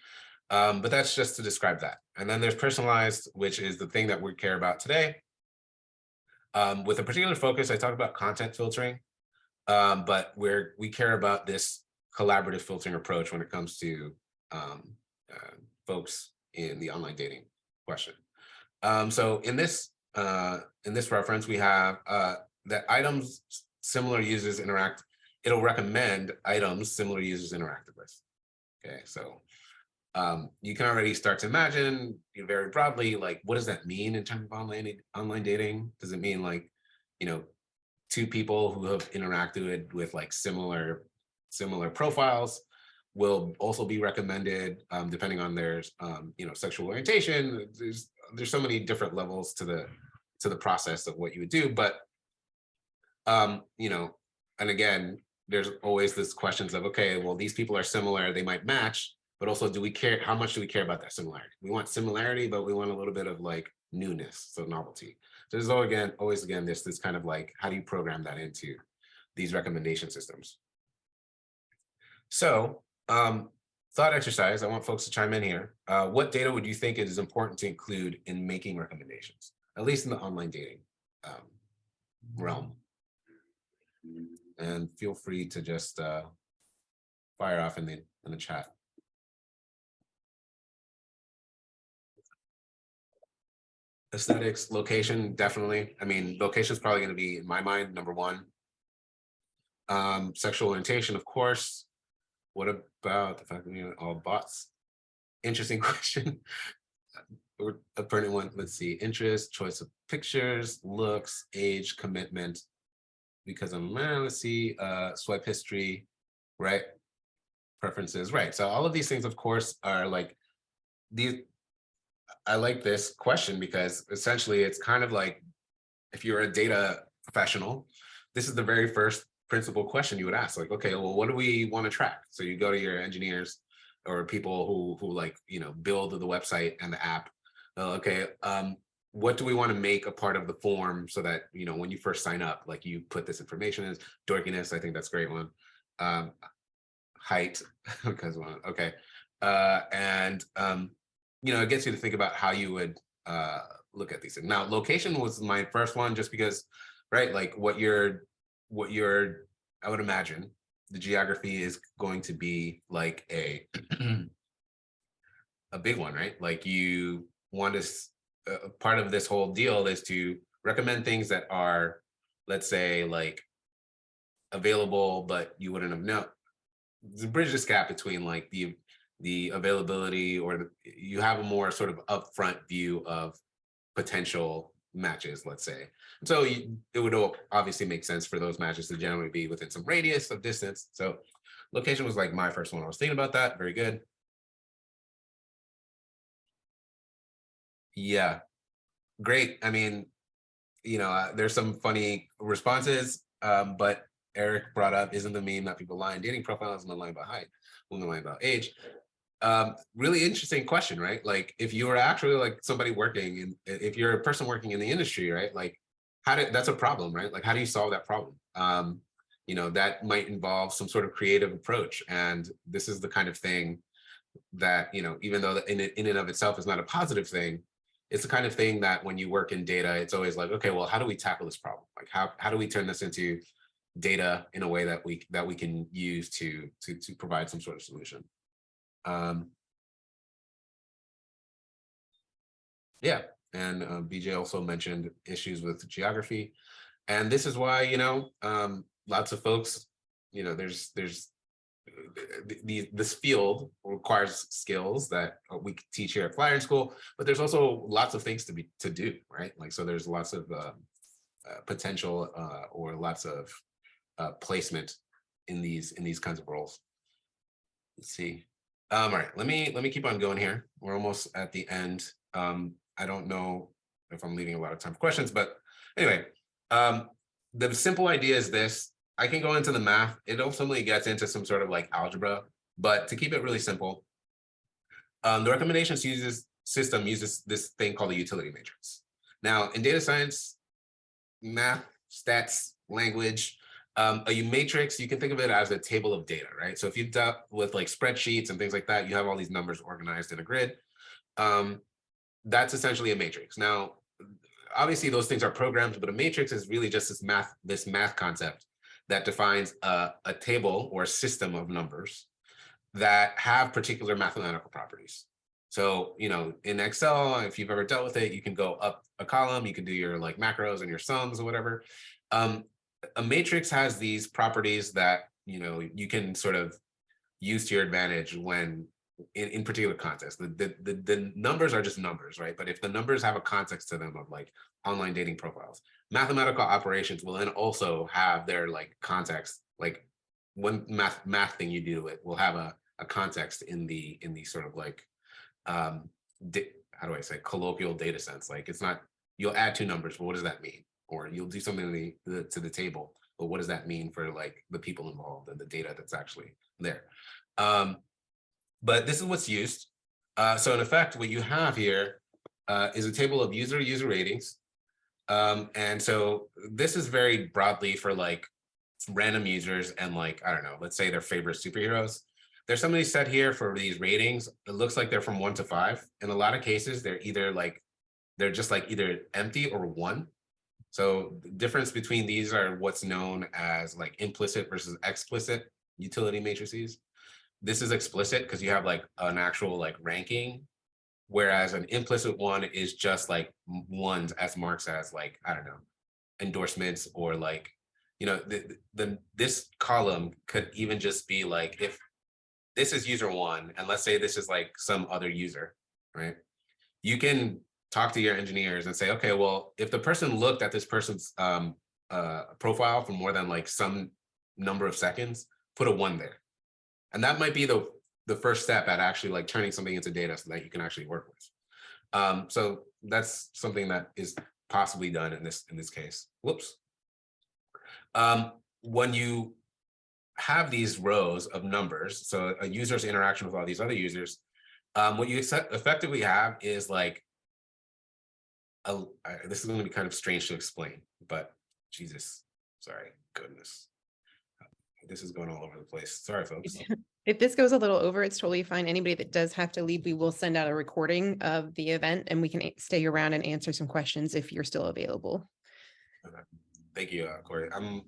But that's just to describe that. And then there's personalized, which is the thing that we care about today. With a particular focus, I talk about content filtering, but we care about this collaborative filtering approach when it comes to folks in the online dating question. So in this reference, we have that items similar users interact. It'll recommend items similar users interacted with. Okay, so you can already start to imagine very broadly, like, what does that mean in terms of online dating? Does it mean like, two people who have interacted with like similar profiles will also be recommended depending on their sexual orientation? There's so many different levels to the process of what you would do, but and again, there's always this questions of, okay, well, these people are similar, they might match, but also, do we care? How much do we care about that similarity? We want similarity, but we want a little bit of like newness, so novelty. So there's always this kind of like, how do you program that into these recommendation systems? So thought exercise, I want folks to chime in here. What data would you think it is important to include in making recommendations, at least in the online dating realm? And feel free to just fire off in the chat. Aesthetics, location, definitely. I mean, location is probably going to be, in my mind, number one. Sexual orientation, of course. What about the fact that we all bots? Interesting question. A pertinent one. Let's see. Interest, choice of pictures, looks, age, commitment. Because let's see, swipe history, right? Preferences, right? So all of these things, of course, are like these. I like this question because essentially it's kind of like, if you're a data professional, this is the very first principal question you would ask. Like, okay, well, what do we want to track? So you go to your engineers or people who like, build the website and the app. Okay, what do we want to make a part of the form so that, when you first sign up, like you put this information in, dorkiness, I think that's a great one. Height, because okay. It gets you to think about how you would look at these things. Now, location was my first one just because, right, like what you're, I would imagine the geography is going to be like a a big one, right? Like you want to, part of this whole deal is to recommend things that are, let's say, like available, but you wouldn't have known. To bridge this gap between like the availability, or you have a more sort of upfront view of potential matches, let's say. So it would obviously make sense for those matches to generally be within some radius of distance. So location was like my first one. I was thinking about that. Very good. Yeah, great. I mean, there's some funny responses, but Eric brought up, isn't the meme that people lie in dating profiles and then lie about height, women lie about age? Really interesting question, right? Like if you were actually like somebody working, and if you're a person working in the industry, right? Like that's a problem, right? Like how do you solve that problem? That might involve some sort of creative approach. And this is the kind of thing that, even though in and of itself is not a positive thing, it's the kind of thing that when you work in data, it's always like, okay, well, how do we tackle this problem? Like how do we turn this into data in a way that we can use to provide some sort of solution? Yeah, and BJ also mentioned issues with geography, and this is why lots of folks, there's this field requires skills that we teach here at Flatiron School, but there's also lots of things to do, right? Like so, there's lots of potential or lots of placement in these kinds of roles. Let's see. All right, let me keep on going here. We're almost at the end. I don't know if I'm leaving a lot of time for questions, but anyway, the simple idea is this. I can go into the math. It ultimately gets into some sort of like algebra, but to keep it really simple, the recommendations system uses this thing called a utility matrix. Now, in data science, math, stats, language, a matrix, you can think of it as a table of data, right? So if you've dealt with like spreadsheets and things like that, you have all these numbers organized in a grid. That's essentially a matrix. Now, obviously those things are programs, but a matrix is really just this math concept that defines a table or a system of numbers that have particular mathematical properties. So, in Excel, if you've ever dealt with it, you can go up a column, you can do your like macros and your sums or whatever. A matrix has these properties that, you can sort of use to your advantage when in particular context. The numbers are just numbers, right? But if the numbers have a context to them of like online dating profiles, mathematical operations will then also have their like context, like one math thing you do it will have a context in the sort of like how do I say colloquial data sense. Like it's not, you'll add two numbers, but what does that mean? Or you'll do something to the table, but what does that mean for like the people involved and the data that's actually there? But this is what's used. So in effect, what you have here is a table of user ratings. And so this is very broadly for like random users and like, I don't know, let's say their favorite superheroes. There's somebody set here for these ratings. It looks like they're from 1 to 5. In a lot of cases, they're just like either empty or 1. So the difference between these are what's known as like implicit versus explicit utility matrices. This is explicit because you have like an actual like ranking, whereas an implicit one is just like ones as marks as like, I don't know, endorsements or like, this column could even just be like, if this is user 1, and let's say this is like some other user, right? You can talk to your engineers and say, okay, well, if the person looked at this person's profile for more than like some number of seconds, put a 1 there. And that might be the first step at actually like turning something into data so that you can actually work with. So that's something that is possibly done in this case. Whoops. When you have these rows of numbers, so a user's interaction with all these other users, what you effectively have is like, this is going to be kind of strange to explain, but Jesus, sorry, goodness. This is going all over the place. Sorry, folks. If this goes a little over, it's totally fine. Anybody that does have to leave, we will send out a recording of the event and we can stay around and answer some questions if you're still available. Thank you, Corey. I'm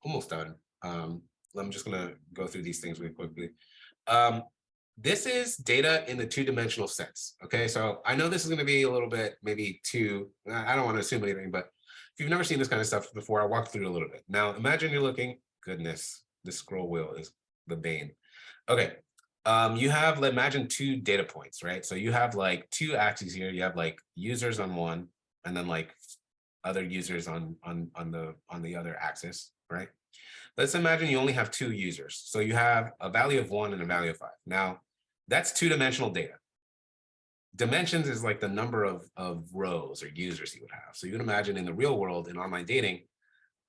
almost done. I'm just gonna go through these things really quickly. This is data in the two-dimensional sense. Okay, so I know this is gonna be a little bit maybe too, I don't want to assume anything, but if you've never seen this kind of stuff before, I'll walk through it a little bit. Now, imagine you're looking, goodness, the scroll wheel is the bane. Okay, you have, imagine 2 data points, right? So you have like 2 axes here. You have like users on one, and then like other users on the other axis, right? Let's imagine you only have 2 users. So you have a value of 1 and a value of 5. Now, that's 2-dimensional data. Dimensions is like the number of rows or users you would have. So you can imagine in the real world, in online dating,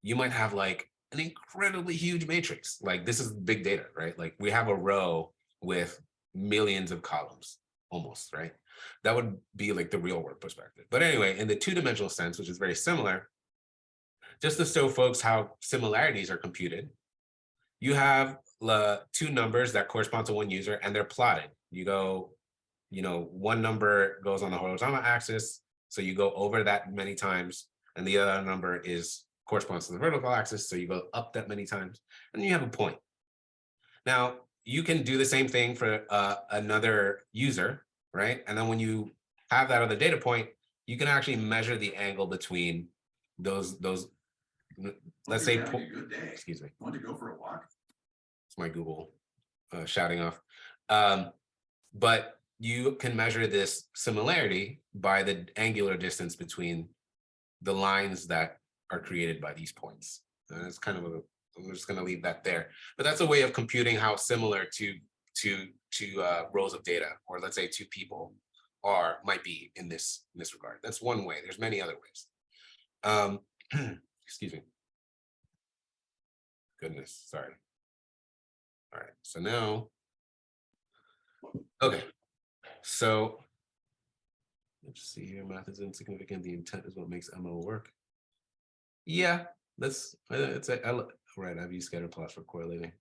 you might have like an incredibly huge matrix. Like this is big data, right? Like we have a row with millions of columns almost, right? That would be like the real world perspective. But anyway, in the two-dimensional sense, which is very similar, just to show folks how similarities are computed, you have 2 numbers that correspond to 1 user and they're plotted. You go, one number goes on the horizontal axis, so you go over that many times, and the other number corresponds to the vertical axis, so you go up that many times, and you have a point. Now, you can do the same thing for another user, right? And then when you have that other data point, you can actually measure the angle between those. Let's say, excuse me. Want to go for a walk? It's my Google shouting off. But you can measure this similarity by the angular distance between the lines that are created by these points. And it's kind of I'm just going to leave that there. But that's a way of computing how similar to rows of data, or let's say 2 people might be in this regard. That's one way. There's many other ways. Excuse me. Goodness, sorry. All right, so now, okay. So let's see here. Math is insignificant. The intent is what makes ML work. Yeah, right. I've used scatter plots for correlating.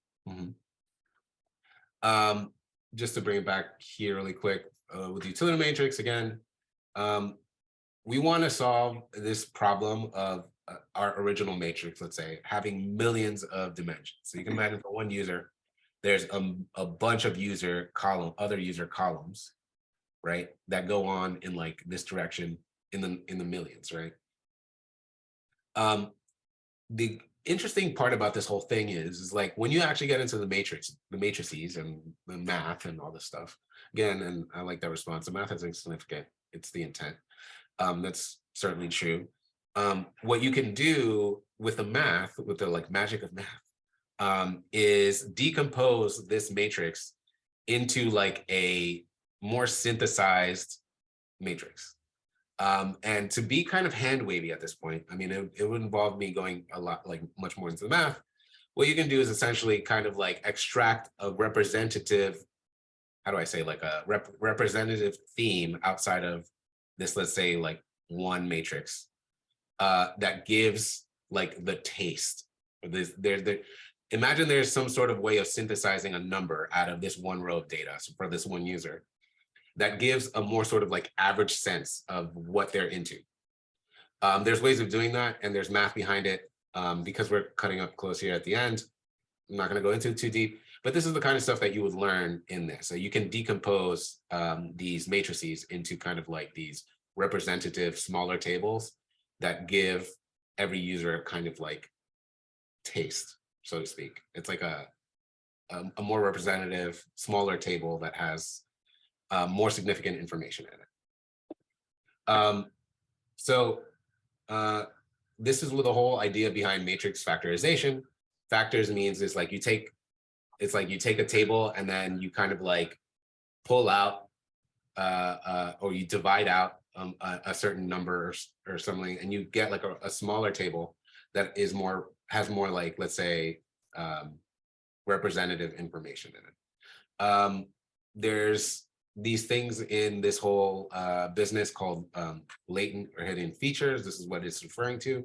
Just to bring it back here really quick with the utility matrix again. We want to solve this problem of our original matrix, let's say, having millions of dimensions. So you can imagine for 1 user, there's a bunch of other user columns, right, that go on in like this direction in the millions, right? The interesting part about this whole thing is like when you actually get into the matrices and the math and all this stuff, again, and I like that response, the math is insignificant, it's the intent. That's certainly true. What you can do with the math, with the like magic of math, is decompose this matrix into like a more synthesized matrix. And to be kind of hand wavy at this point, I mean, it would involve me going a lot, like much more into the math. What you can do is essentially kind of like extract a representative, how do I say, like a representative theme outside of this, let's say like 1 matrix that gives like the taste. Imagine there's some sort of way of synthesizing a number out of this 1 row of data, so for this 1 user, that gives a more sort of like average sense of what they're into. There's ways of doing that, and there's math behind it. Because we're cutting up close here at the end, I'm not going to go into it too deep, but this is the kind of stuff that you would learn in this. So you can decompose these matrices into kind of like these representative smaller tables that give every user kind of like taste, so to speak. It's like a more representative, smaller table that has more significant information in it. This is with the whole idea behind matrix factorization. Factors means it's like you take a table and then you kind of like pull out or you divide out a certain number or something, and you get like a smaller table that has more like, let's say, representative information in it. There's these things in this whole business called latent or hidden features. This is what it's referring to.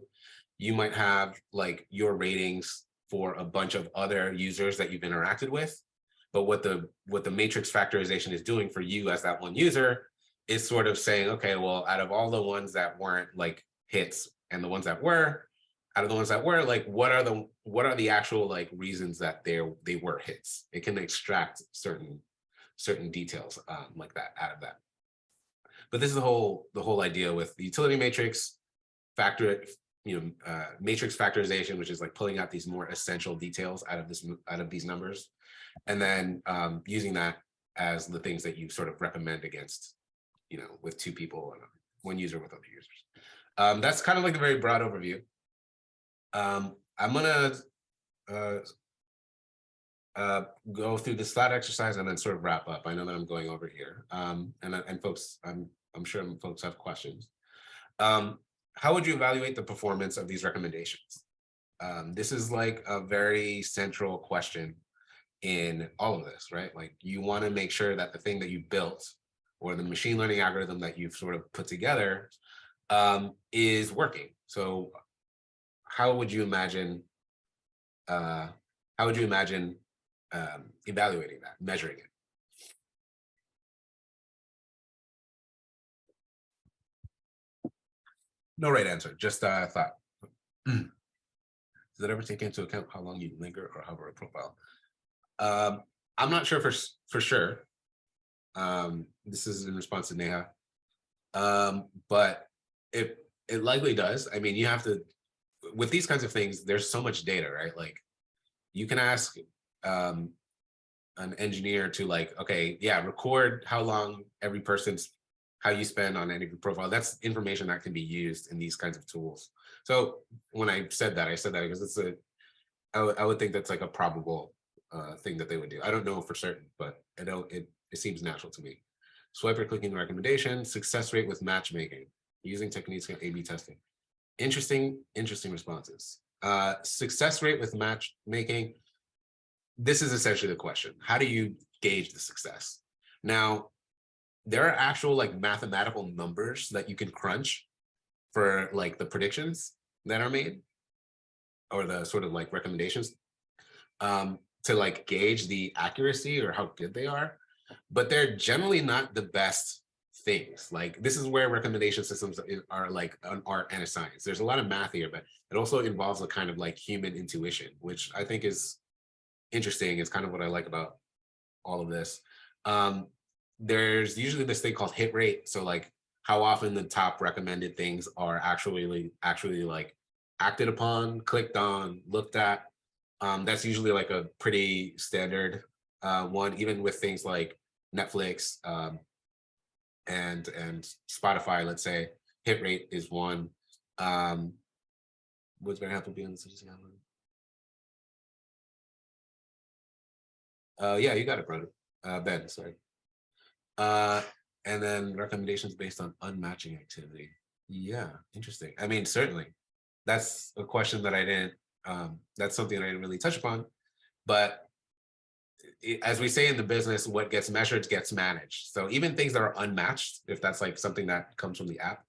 You might have like your ratings for a bunch of other users that you've interacted with, but what the matrix factorization is doing for you as that one user is sort of saying, okay, well, out of all the ones that weren't like hits and the ones that were, out of the ones that were, like, what are the actual like reasons that they were hits? It can extract certain details like that out of that. But this is the whole idea with the utility matrix matrix factorization, which is like pulling out these more essential details out of these numbers, and then using that as the things that you sort of recommend against, with two people and one user with other users. That's kind of like a very broad overview. I'm gonna go through this slide exercise and then sort of wrap up. I know that I'm going over here, and folks, I'm sure folks have questions. How would you evaluate the performance of these recommendations? This is like a very central question in all of this, right? Like, you want to make sure that the thing that you built or the machine learning algorithm that you've sort of put together is working. So how would you imagine evaluating that, measuring it? No right answer, just thought. Does it ever take into account how long you linger or hover a profile? I'm not sure for sure. This is in response to Neha. But it likely does. I mean, you have to, with these kinds of things, there's so much data, right? Like, you can ask an engineer to like, okay, yeah, record how long how you spend on any profile. That's information that can be used in these kinds of tools. So when I said that because I would think that's like a probable thing that they would do. I don't know for certain, but it seems natural to me. Swiper clicking recommendation, success rate with matchmaking, using techniques like A/B testing. Interesting responses. Success rate with matchmaking. This is essentially the question. How do you gauge the success? Now, there are actual like mathematical numbers that you can crunch for like the predictions that are made, or the sort of like recommendations, to like gauge the accuracy or how good they are, but they're generally not the best things. Like, this is where recommendation systems are like an art and a science. There's a lot of math here, but it also involves a kind of like human intuition, which I think is interesting. It's kind of what I like about all of this. There's usually this thing called hit rate. So like, how often the top recommended things are actually like acted upon, clicked on, looked at. That's usually like a pretty standard one, even with things like Netflix and Spotify. Let's say hit rate is one. What's very happy to be on the citizen island? Yeah, you got it, brother. Ben, sorry. And then recommendations based on unmatching activity. Yeah, interesting. I mean, certainly, that's a question that I didn't. That's something I didn't really touch upon, but as we say in the business, what gets measured gets managed. So even things that are unmatched, if that's like something that comes from the app,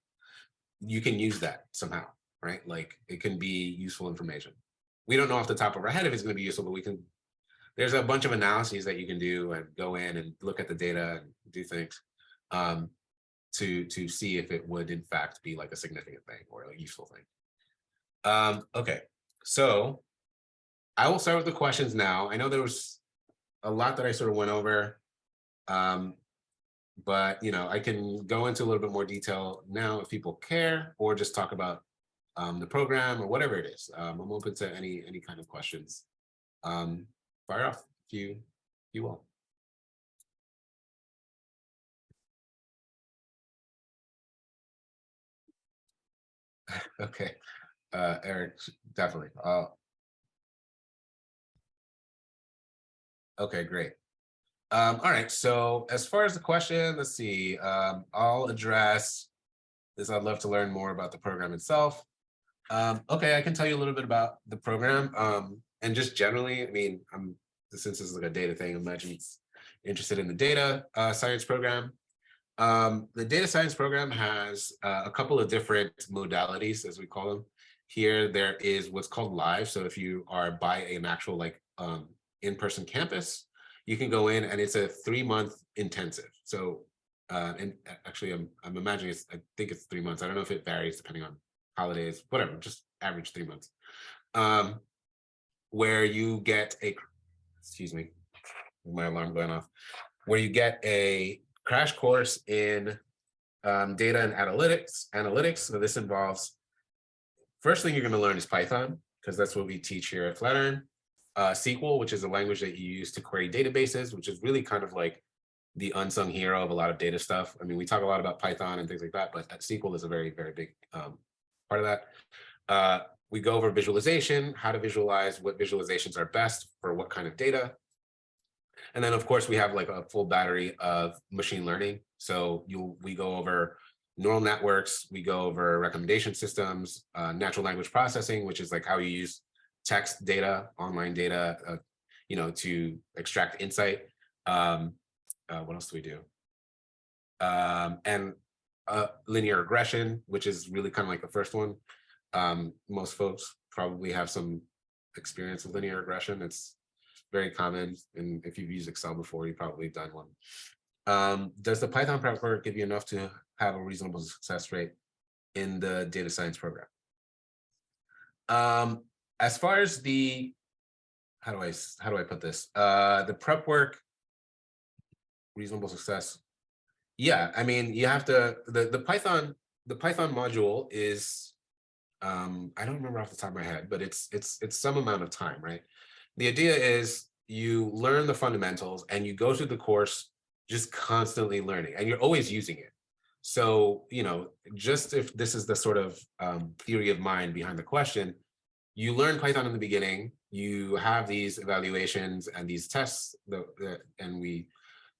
you can use that somehow, right? Like, it can be useful information. We don't know off the top of our head if it's going to be useful, but there's a bunch of analyses that you can do and go in and look at the data and do things to see if it would in fact be like a significant thing or a useful thing. Okay, so I will start with the questions now. I know there was a lot that I sort of went over, but I can go into a little bit more detail now if people care, or just talk about the program or whatever it is. I'm open to any kind of questions. Fire off if you will. Okay, Eric, definitely. Okay, great. All right, so as far as the question, let's see. I'll address this. I'd love to learn more about the program itself. Okay, I can tell you a little bit about the program. And just generally, I mean, since this is like a data thing, I imagine it's interested in the data science program. The data science program has a couple of different modalities, as we call them. Here, there is what's called live. So if you are by an actual like in-person campus, you can go in and it's a 3-month intensive. So, and actually, I'm imagining I think it's 3 months. I don't know if it varies depending on holidays, whatever, just average 3 months. Where you get excuse me, my alarm going off, where you get a crash course in data and analytics. So this involves, first thing you're going to learn is Python, because that's what we teach here at Flatiron. SQL, which is a language that you use to query databases, which is really kind of like the unsung hero of a lot of data stuff. I mean, we talk a lot about Python and things like that, but SQL is a very, very big part of that. We go over visualization, how to visualize, what visualizations are best for what kind of data. And then, of course, we have like a full battery of machine learning. So we go over neural networks, we go over recommendation systems, natural language processing, which is like how you use text data, online data, to extract insight. What else do we do? And linear regression, which is really kind of like the first one. Most folks probably have some experience with linear regression. It's very common, and if you've used Excel before, you've probably done one. Does the Python prep work give you enough to have a reasonable success rate in the data science program? As far as the, how do I put this? The prep work, reasonable success. Yeah, I mean, you have to, the Python module is, I don't remember off the top of my head, but it's some amount of time, right? The idea is you learn the fundamentals and you go through the course just constantly learning, and you're always using it. So, just if this is the sort of theory of mind behind the question, you learn Python in the beginning, you have these evaluations and these tests, and we,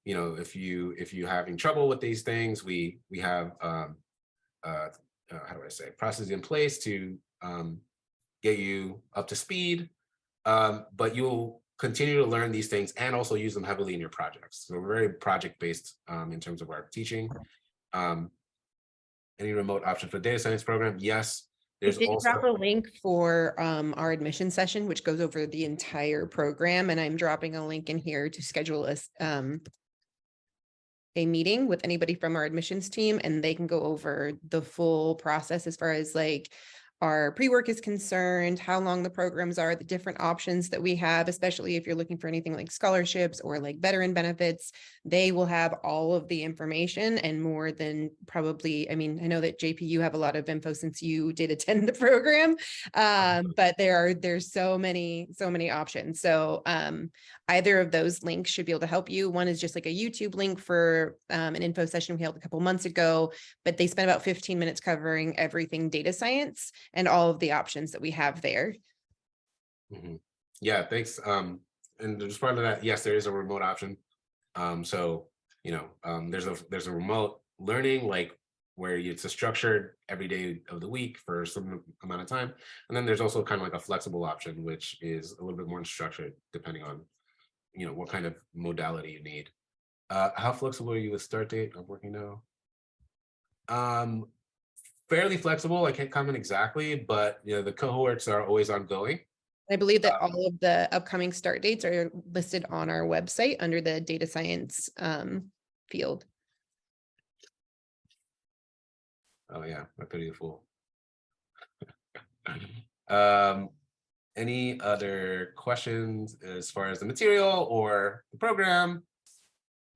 if you're having trouble with these things, we have how do I say, processes in place to get you up to speed, but you'll continue to learn these things and also use them heavily in your projects. So we're very project-based in terms of our teaching. Any remote option for data science program? Yes. There's also drop a link for our admission session, which goes over the entire program, and I'm dropping a link in here to schedule a meeting with anybody from our admissions team, and they can go over the full process as far as like our pre-work is concerned, how long the programs are, the different options that we have, especially if you're looking for anything like scholarships or like veteran benefits. They will have all of the information and more than probably, I mean, I know that JP, you have a lot of info since you did attend the program, but there's so many options. So either of those links should be able to help you. One is just like a YouTube link for an info session we held a couple months ago, but they spent about 15 minutes covering everything data science and all of the options that we have there. Mm-hmm. Yeah, thanks. And to respond to that, yes, there is a remote option. So, there's a remote learning, like where it's a structured every day of the week for some amount of time. And then there's also kind of like a flexible option, which is a little bit more structured depending on, what kind of modality you need. How flexible are you with start date? I'm working now. Fairly flexible. I can't comment exactly, but the cohorts are always ongoing. I believe that all of the upcoming start dates are listed on our website under the data science field. Oh yeah, I pity the fool. Any other questions as far as the material or the program?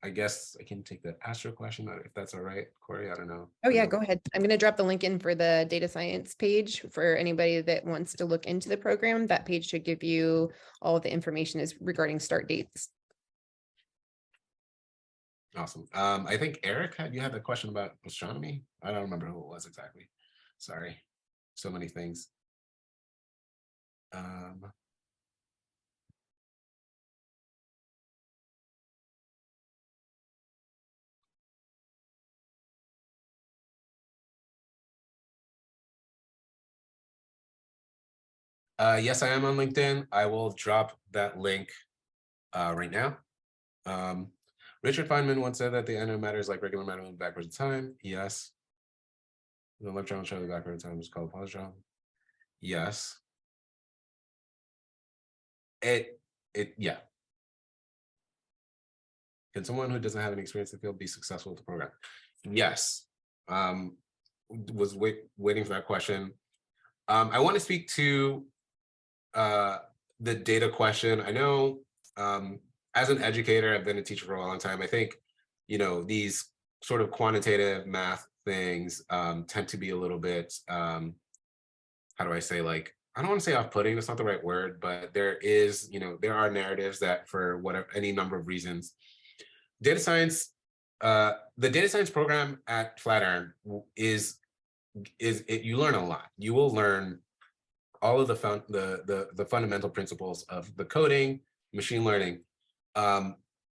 I guess I can take the Astro question if that's all right, Corey. I don't know. Oh yeah, go ahead. I'm going to drop the link in for the data science page for anybody that wants to look into the program. That page should give you all the information is regarding start dates. Awesome. I think Eric you had a question about astronomy. I don't remember who it was exactly. Sorry. So many things. Yes, I am on LinkedIn. I will drop that link right now. Um, Richard Feynman once said that the end of matter is like regular matter moving backwards in time. Yes. The electron traveling backwards in time is called positron. Yes. Yeah. Can someone who doesn't have any experience in the field be successful with the program? Yes. Was waiting for that question. I want to speak to the data question. I know as an educator, I've been a teacher for a long time. I think, these sort of quantitative math things tend to be a little bit, how do I say, like, I don't want to say off-putting, that's not the right word, but there are narratives that for whatever, any number of reasons, data science, the data science program at Flatiron you learn a lot. You will learn all of the fundamental principles of the coding, machine learning.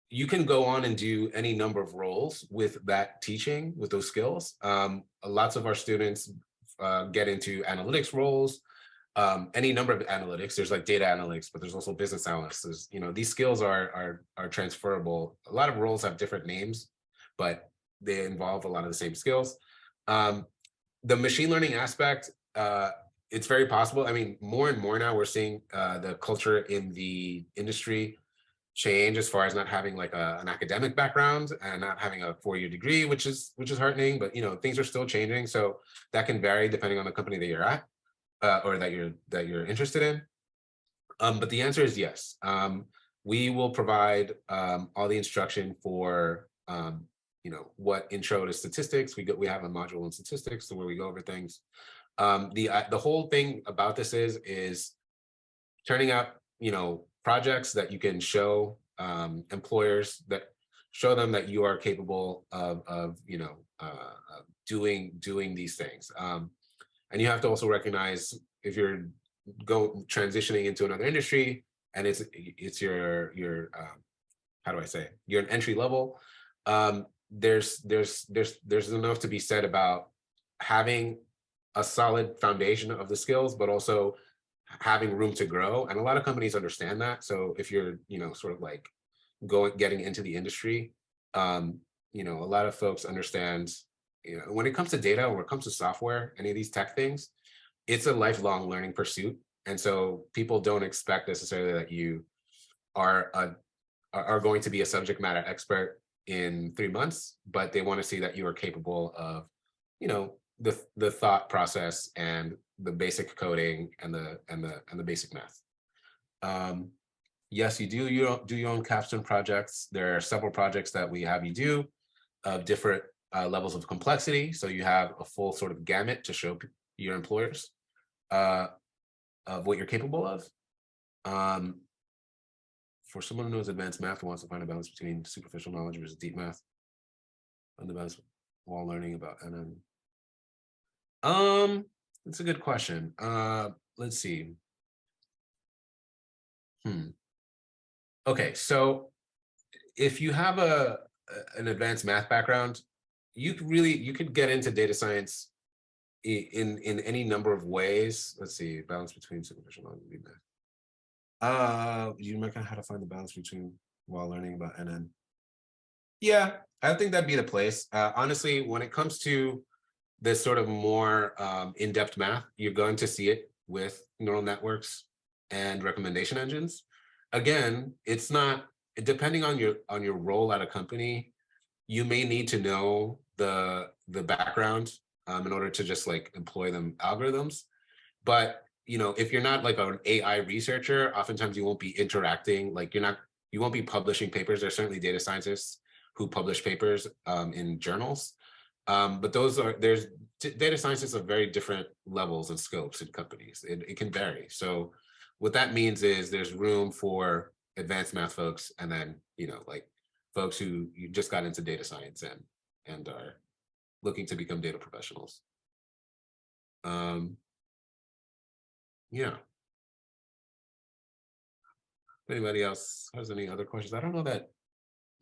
You can go on and do any number of roles with that teaching, with those skills. Lots of our students get into analytics roles, any number of analytics. There's like data analytics, but there's also business analysts. These skills are transferable. A lot of roles have different names, but they involve a lot of the same skills. The machine learning aspect, it's very possible. I mean, more and more now we're seeing the culture in the industry change as far as not having like an academic background and not having a 4-year degree, which is heartening. But things are still changing, so that can vary depending on the company that you're at or that you're interested in. But the answer is yes. We will provide all the instruction for what intro to statistics. We have a module in statistics where we go over things. The whole thing about this is turning out projects that you can show employers, that show them that you are capable of doing these things. And you have to also recognize if you're transitioning into another industry and it's your how do I say, you're an entry level. There's enough to be said about having a solid foundation of the skills, but also having room to grow. And a lot of companies understand that. So if you're, sort of like getting into the industry, a lot of folks understand, when it comes to data, when it comes to software, any of these tech things, it's a lifelong learning pursuit. And so people don't expect necessarily that you are going to be a subject matter expert in 3 months, but they want to see that you are capable of, the thought process and the basic coding and the basic math. Yes, you do your own capstone projects. There are several projects that we have you do of different levels of complexity. So you have a full sort of gamut to show your employers of what you're capable of. For someone who knows advanced math and wants to find a balance between superficial knowledge versus deep math, and the balance while learning about NN. That's a good question. Let's see. Okay, so if you have an advanced math background, you could get into data science in any number of ways. Let's see, balance between superficial knowledge and deep math. You might how to find the balance between while learning about NN. Yeah, I think that'd be the place. Honestly, when it comes to this sort of more in-depth math, you're going to see it with neural networks and recommendation engines. Again, it's not, depending on your role at a company, you may need to know the background in order to just like employ them algorithms. But if you're not like an AI researcher, oftentimes you won't be interacting, like you won't be publishing papers. There's certainly data scientists who publish papers in journals. But there's data scientists of very different levels and scopes in companies. It can vary. So what that means is there's room for advanced math folks, and then like folks who you just got into data science and are looking to become data professionals. Yeah. Anybody else has any other questions? I don't know that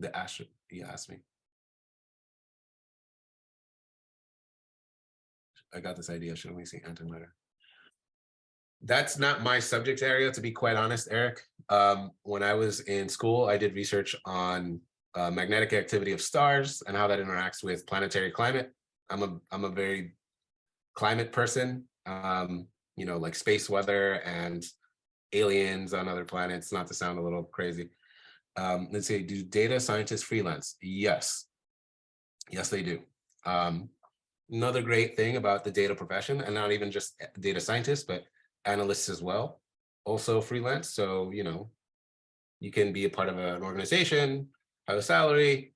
the Asher you asked me. I got this idea. Should we see antimatter? That's not my subject area, to be quite honest, Eric. When I was in school, I did research on magnetic activity of stars and how that interacts with planetary climate. I'm a very climate person, like space weather and aliens on other planets, not to sound a little crazy. Let's see, do data scientists freelance? Yes. Yes, they do. Another great thing about the data profession, and not even just data scientists, but analysts as well, also freelance. So, you can be a part of an organization, have a salary.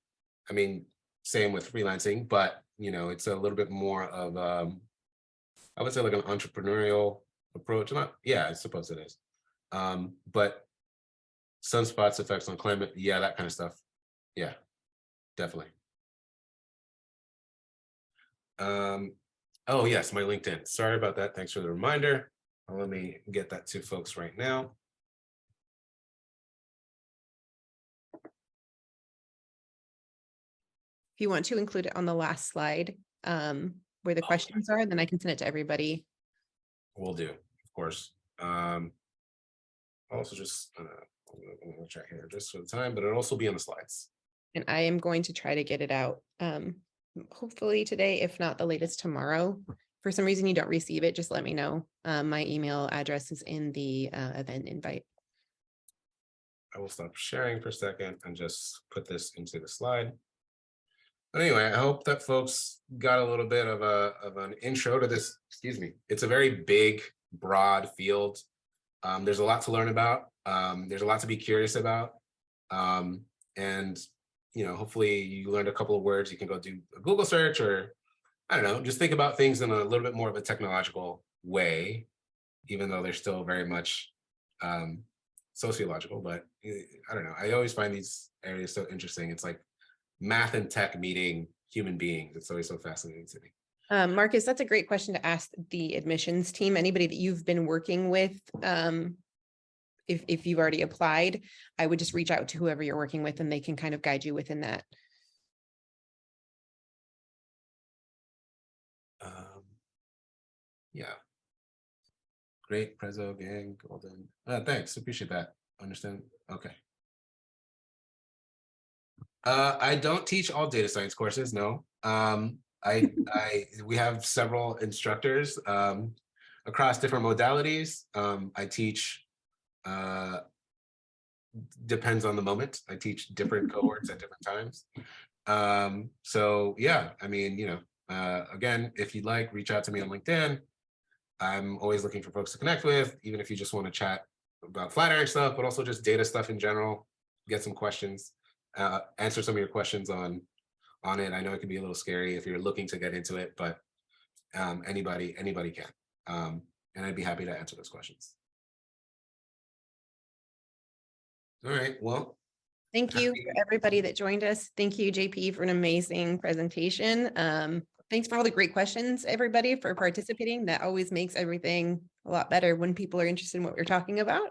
I mean, same with freelancing, but, it's a little bit more of, I would say like an entrepreneurial approach. Yeah, I suppose it is. But sunspots, effects on climate, yeah, that kind of stuff. Yeah, definitely. Oh yes, my LinkedIn. Sorry about that. Thanks for the reminder. Let me get that to folks right now. If you want to include it on the last slide, where the questions are, then I can send it to everybody. Will do, of course. Also just I'm gonna check here just for the time, but it'll also be on the slides. And I am going to try to get it out, hopefully today, if not the latest tomorrow. For some reason you don't receive it, just let me know. My email address is in the event invite. I will stop sharing for a second and just put this into the slide. Anyway, I hope that folks got a little bit of an intro to this. Excuse me. It's a very big, broad field. There's a lot to learn about. There's a lot to be curious about. And hopefully you learned a couple of words. You can go do a Google search, or I don't know, just think about things in a little bit more of a technological way, even though they're still very much sociological. But I don't know. I always find these areas so interesting. It's like math and tech meeting human beings. It's always so fascinating to me. Marcus, that's a great question to ask the admissions team. Anybody that you've been working with, if you've already applied, I would just reach out to whoever you're working with and they can kind of guide you within that. Yeah. Great, Prezzo, gang, golden. Thanks, appreciate that. Understand. Okay. I don't teach all data science courses, no. We have several instructors across different modalities. I teach, depends on the moment. I teach different cohorts at different times. So yeah, I mean, again, if you'd like, reach out to me on LinkedIn. I'm always looking for folks to connect with, even if you just want to chat about Flatiron stuff, but also just data stuff in general, get some questions, answer some of your questions on it. I know it can be a little scary if you're looking to get into it, but anybody can. And I'd be happy to answer those questions. All right, well. Thank you for everybody that joined us. Thank you, JP, for an amazing presentation. Thanks for all the great questions, everybody, for participating. That always makes everything a lot better when people are interested in what we're talking about.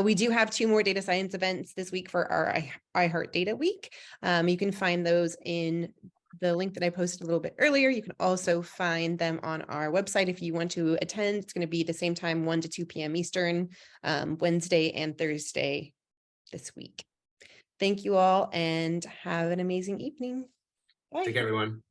We do have 2 more data science events this week for our iHeart Data Week. You can find those in the link that I posted a little bit earlier. You can also find them on our website if you want to attend. It's going to be the same time, 1 to 2 p.m. Eastern, Wednesday and Thursday this week. Thank you all and have an amazing evening. Bye. Take care, everyone.